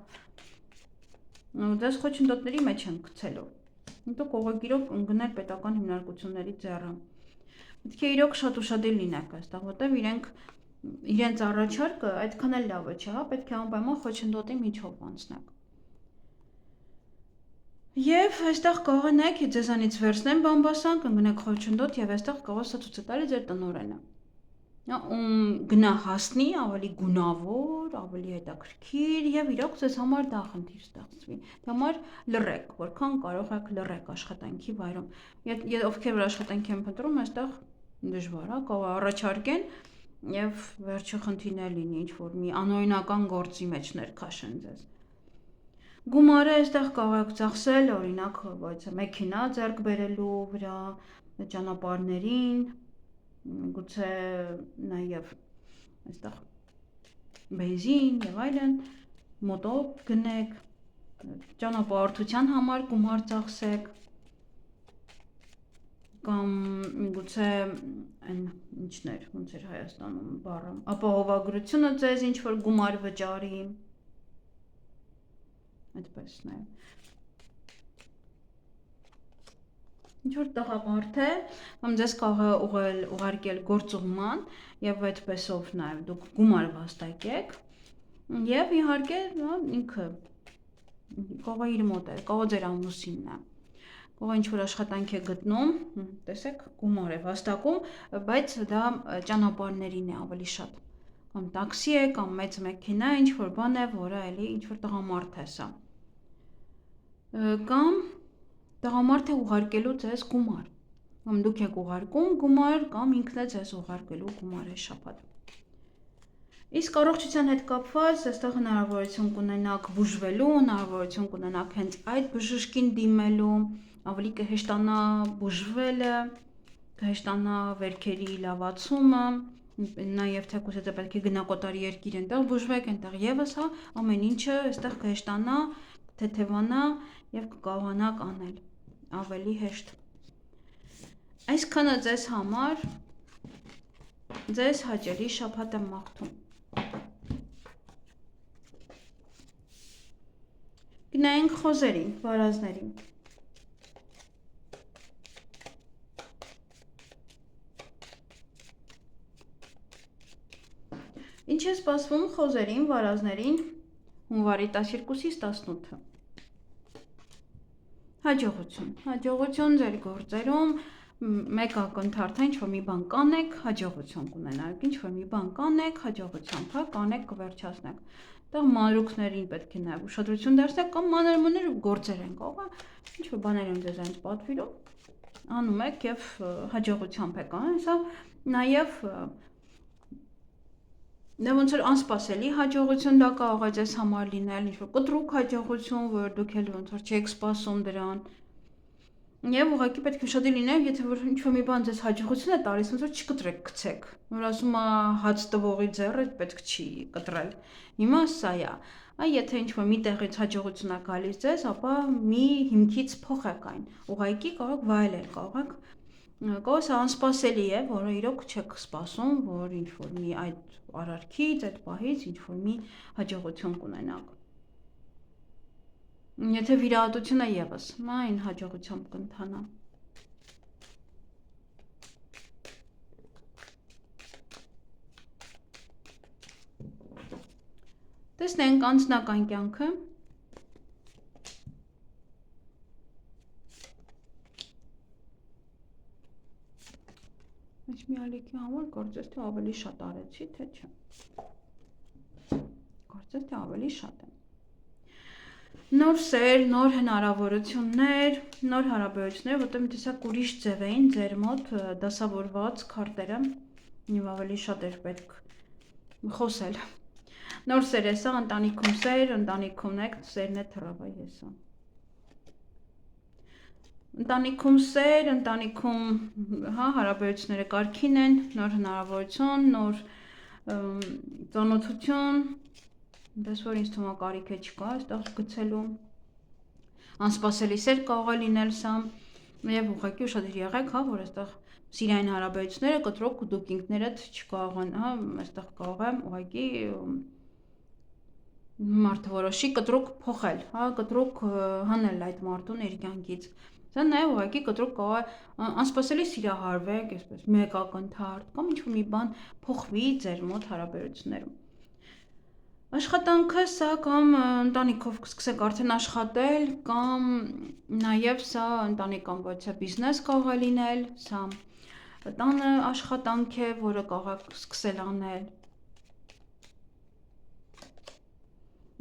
ձեզ խոչընդոտների մեջ են գցելու, հետո կողոքիրով ընկնել պետական հիմնարկությունների ձեռը։ Պետք է իրոք շատ ուշադիր լինեք այստեղ, որտեղ իրենց առաջարկը այդքան էլ լավը չէ, պետք է անպայման խոչընդոտի միջով անցնեք։ Եվ այստեղ կարող է նայեք ձեզանից վերցնեն բամբասան, կընկնեք խոչընդոտ եւ այստեղ կարող է սա ցույց տալի ձեր տնօրենը։ Գնա հասնի, ավելի գունավոր, ավելի հետաքրքիր եւ իրոք ձեզ համար դա խնդիր ստեղծվի։ Դե համար լռեք, որքան կարող եք լռեք աշխատանքի վայրում։ Ովքեր որ աշխատանքի են փնտրում, այստեղ դժվար է, կարող է առաջարկեն եւ վերջը խնդիրներ լինի, ինչ որ մի անօրինական գործի մեջ ներքաշեն ձեզ։ Գումարը այստեղ կարող եք ծախսել, օրինակ, բայց մեքենա ձեռք բերելու վրա, ճանապարհներին, գուցե նաև այստեղ բենզին եւ այլն, մոտո գնեք, ճանապարհորդության համար գումար ծախսեք, կամ գուցե այն ինչներ, ոնց էր Հայաստանում բառը, ապահովագրությունը ձեզ ինչ որ գումար վճարի, այդպես նաև։ Ինչ որ տղամարդ է, կամ ձեզ կարող է ուղարկել գործուղման եւ այդպեսով նաև դուք գումար վաստակեք եւ իհարկե ինքը կարող է իր մոտ է, կարող ձեր ամուսինն է, կարող ինչ որ աշխատանք է գտնում, տեսեք, գումար է վաստակում, բայց դա ճանապարհներին է ավելի շատ, կամ տաքսի է, կամ մեծ մեքենա, ինչ որ բան է, որը էլի ինչ որ տղամարդ է սա, կամ տղամարդ է ուղարկելու ձեզ գումար, կամ դուք եք ուղարկում գումար, կամ ինքն է ձեզ ուղարկելու գումար է շաբաթ։ Իսկ առողջության հետ կապված, այստեղ հնարավորություն կունենաք բուժվելու, հնարավորություն կունենաք հենց այդ բժշկին դիմելու, ավելի կհեշտանա բուժվելը, կհեշտանա վերքերի լավացումը, նաև թեկուզ եթե պետք է գնակոտարի երկիր այնտեղ բուժվեք, այնտեղ եւս հա, ամեն ինչը այստեղ կհեշտանա, թեթևանա եւ կկարողանաք անել ավելի հեշտ։ Այսքանը ձեզ համար ձեզ հաճելի շաբաթ եմ մաղթում։ Գնայինք խոզերին, վարազներին։ Ինչ է սպասվում խոզերին, վարազներին հունվարի 12-ից 18-ը։ Հաջողություն ձեր գործերում, մեկ ակնթարթ ինչ որ մի բան կանեք, հաջողություն կունենաք, ինչ որ մի բան կանեք, հաջողությամբ, հա, կանեք կվերջացնեք։ Այդտեղ մանրուքներին պետք է նաև ուշադրություն դարձնեք կամ մանր գործեր են կարող, ինչ որ բաներ են ձեզ այնց պատվիրում, անում եք եւ հաջողությամբ եք անում, սա նաև Դա ոնց որ անսպասելի հաջողություն դա կարող է ձեզ համար լինել, ինչ որ կտրուկ հաջողություն, որ դուք էլ ոնց որ չեք սպասում դրան։ Եվ ուղղակի պետք է ուշադիր լինել, եթե որ ինչ-որ մի բան ձեզ հաջողություն է տալիս, ոնց որ չկտրեք, գցեք։ Որ ասում է հաց տվողի ձեռը պետք չի կտրել։ Հիմա սա է։ Այ եթե ինչ-որ մի տեղից հաջողություն է գալիս ձեզ, ապա մի հիմքից փոխեք այն։ Ուղղակի կարող վայելել, կարող սա անսպասելի է, որը իրոք չեք սպասում, որ ինչ-որ մի այդ արարքից, այդ պահից ինչ-որ մի հաջողություն կունենաք։ Եթե վիրահատությունը եւս, այն հաջողությամբ կընթանա։ Տեսնենք անձնական կյանքը։ Այս մի ալիքի համար կարծես թե ավելի շատ արեցի, թե չէ։ Կարծես թե ավելի շատ է։ Նոր սեր, նոր հնարավորություններ, նոր հարաբերություններ, որտեղ մի տեսակ ուրիշ ձև էին ձեր մոտ դասավորված քարտերը, եւ ավելի շատ էր պետք խոսել։ Նոր սեր է սա, ընտանիքում սեր, ընտանիքում եք, սերն է թռավա եսա։ Ընտանիքում սեր, ընտանիքում հա հարաբերությունները կարգին են, նոր հնարավորություն, նոր ծանոթություն, դες որ ինձ թվում է կարիք է չկա, այստեղ գցելու անսպասելի սեր կարող է լինել սա, եւ ուղղակի ուշադիր եղեք, հա, որ այստեղ սիրային հարաբերությունները կտրուկ դուք ինքներդ չկարողան, հա, այստեղ կարող է ուղղակի մարդը որոշի կտրուկ փոխել, հա, կտրուկ հանել այդ մարդուն իր կյանքից։ Դա նաև ուղղակի կտրուկ կարող է անսպասելի սիրահարվեք, այսպես մեկ ակնթարթ կամ ինչ-որ մի բան փոխվի ձեր մոտ հարաբերություններում։ Աշխատանքը սա կամ ընտանիքով կսկսեք արդեն աշխատել, կամ նաև սա ընտանիք կամ ոչ բիզնես կարող է լինել, սա տանը աշխատանք է, որը կարող եք սկսել անել։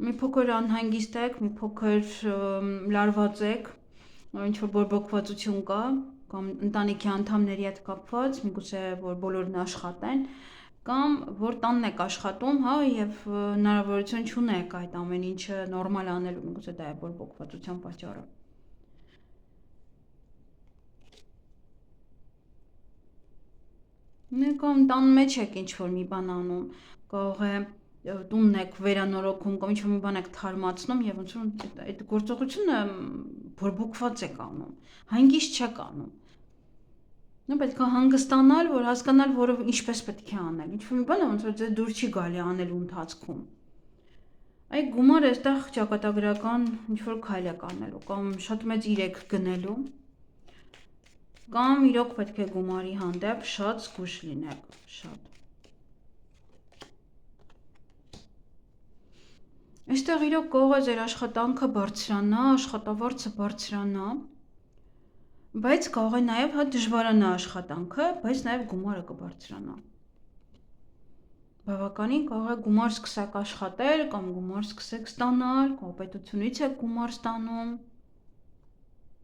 Մի փոքր անհանգիստ եք, մի փոքր լարված եք, ինչ-որ բորբոքվածություն կա, կամ ընտանիքի անդամների հետ կապված, միգուցե որ բոլորն աշխատեն, կամ որ տանն եք աշխատում, հա, եւ հնարավորություն չունեք այդ ամեն ինչը նորմալ անելու, միգուցե դա է բորբոքվածության պատճառը։ Կամ տան մեջ եք ինչ-որ մի բան անում, կարող է տունն եք վերանորոգում կամ ինչ-որ մի բան եք թարմացնում եւ ոնց որ այդ գործողությունը բորբոքված եք անում, հանգիստ չեք անում։ Նա պետք է հանգստանալ, որ հասկանալ, որը ինչպես պետք է անել։ Ինչ-որ մի բանը ոնց որ ձեզ դուր չի գալի անելու ընթացքում։ Այ գումարը այստեղ ճակատագրական ինչ-որ քայլ եք անելու, կամ շատ մեծ իրեք գնելու, կամ իրոք պետք է գումարի հանդեպ շատ զգույշ լինեք, շատ։ Այստեղ իրոք կարող է ձեր աշխատանքը բարձրանա, աշխատավարձը բարձրանա, բայց կարող է նաև հա դժվարանա աշխատանքը, բայց նաև գումարը կբարձրանա։ Բավականին կարող է գումար սկսեք աշխատել կամ գումար սկսեք ստանալ, կամ պետությունից եք գումար ստանում։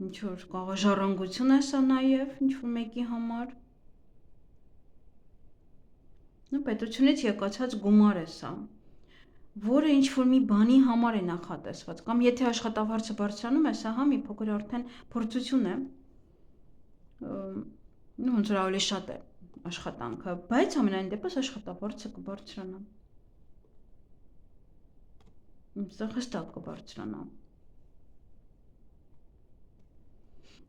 Ինչ որ կարող է ժառանգություն է սա նաև ինչ որ մեկի համար։ Նա պետությունից եկածած գումար է սա, որը ինչ որ մի բանի համար է նախատեսված, կամ եթե աշխատավարձը բարձրանում է, սա հա մի փոքր արդեն փորձություն է։ Ոնց որ ավելի շատ է աշխատանքը, բայց ամենայն դեպս աշխատավարձը կբարձրանա։ Այստեղ հստակ կբարձրանա։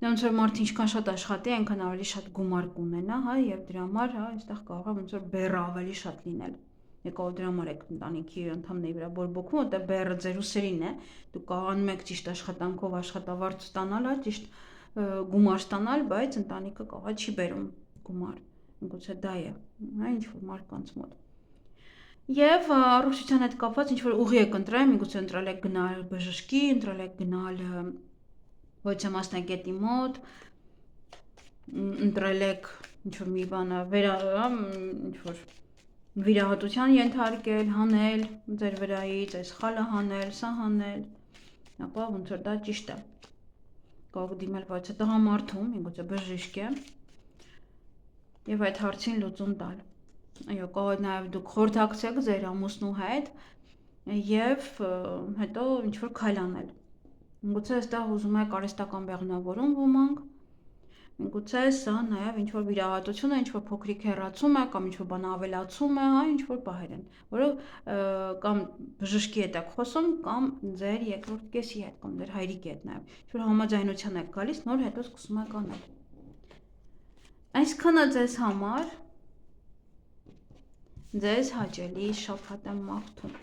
Ոնց որ մարդը ինչքան շատ աշխատի, այնքան ավելի շատ գումար կունենա, հա, եւ դրա համար, հա, այստեղ կարող է ոնց որ բեռը ավելի շատ լինել։ Եկավ դրա համար եք ընտանիքի անդամների վրա բորբոքում, որտեղ բեռը ձեր ուսերին է, դուք կարող անում եք ճիշտ աշխատանքով աշխատավարձ ստանալ, հա, ճիշտ գումար ստանալ, բայց ընտանիքը կարող է չի բերում գումար, միգուցե դա է, հա, ինչ որ մարդկանց մոտ։ Եվ առողջության հետ կապված ինչ որ ուղի եք ընտրել, միգուցե ընտրել եք գնալ բժշկի, ընտրել եք գնալ ոչ մասնագետի մոտ, ընտրել եք ինչ որ մի բանը ինչ որ վիրահատության ենթարկել, հանել ձեր վրայից, այս խալը հանել, սա հանել, ապա ոնց որ դա ճիշտ է։ Կարող դիմել բայց տղամարդում, միգուցե բժիշկ է, եւ այդ հարցին լուծում տալ։ Այո, կարող է նաեւ դուք խորհրդակցեք ձեր ամուսնու հետ եւ հետո ինչ որ քայլ անել։ Միգուցե այստեղ ուզում եք արհեստական բեղմնավորում ոմանք, միգուցե սա նաեւ ինչ որ վիրահատություն է, ինչ որ փոքրիկ հեռացում է կամ ինչ որ բան ավելացում է, հա, ինչ որ պահեր են, որը կամ բժշկի հետ եք խոսում կամ ձեր երկրորդ կեսի հետ կամ ձեր հայրիկի հետ նաեւ, ինչ որ համաձայնության եք գալիս, նոր հետո սկսում եք անել։ Այսքանը ձեզ համար ձեզ հաճելի շաբաթ եմ մաղթում։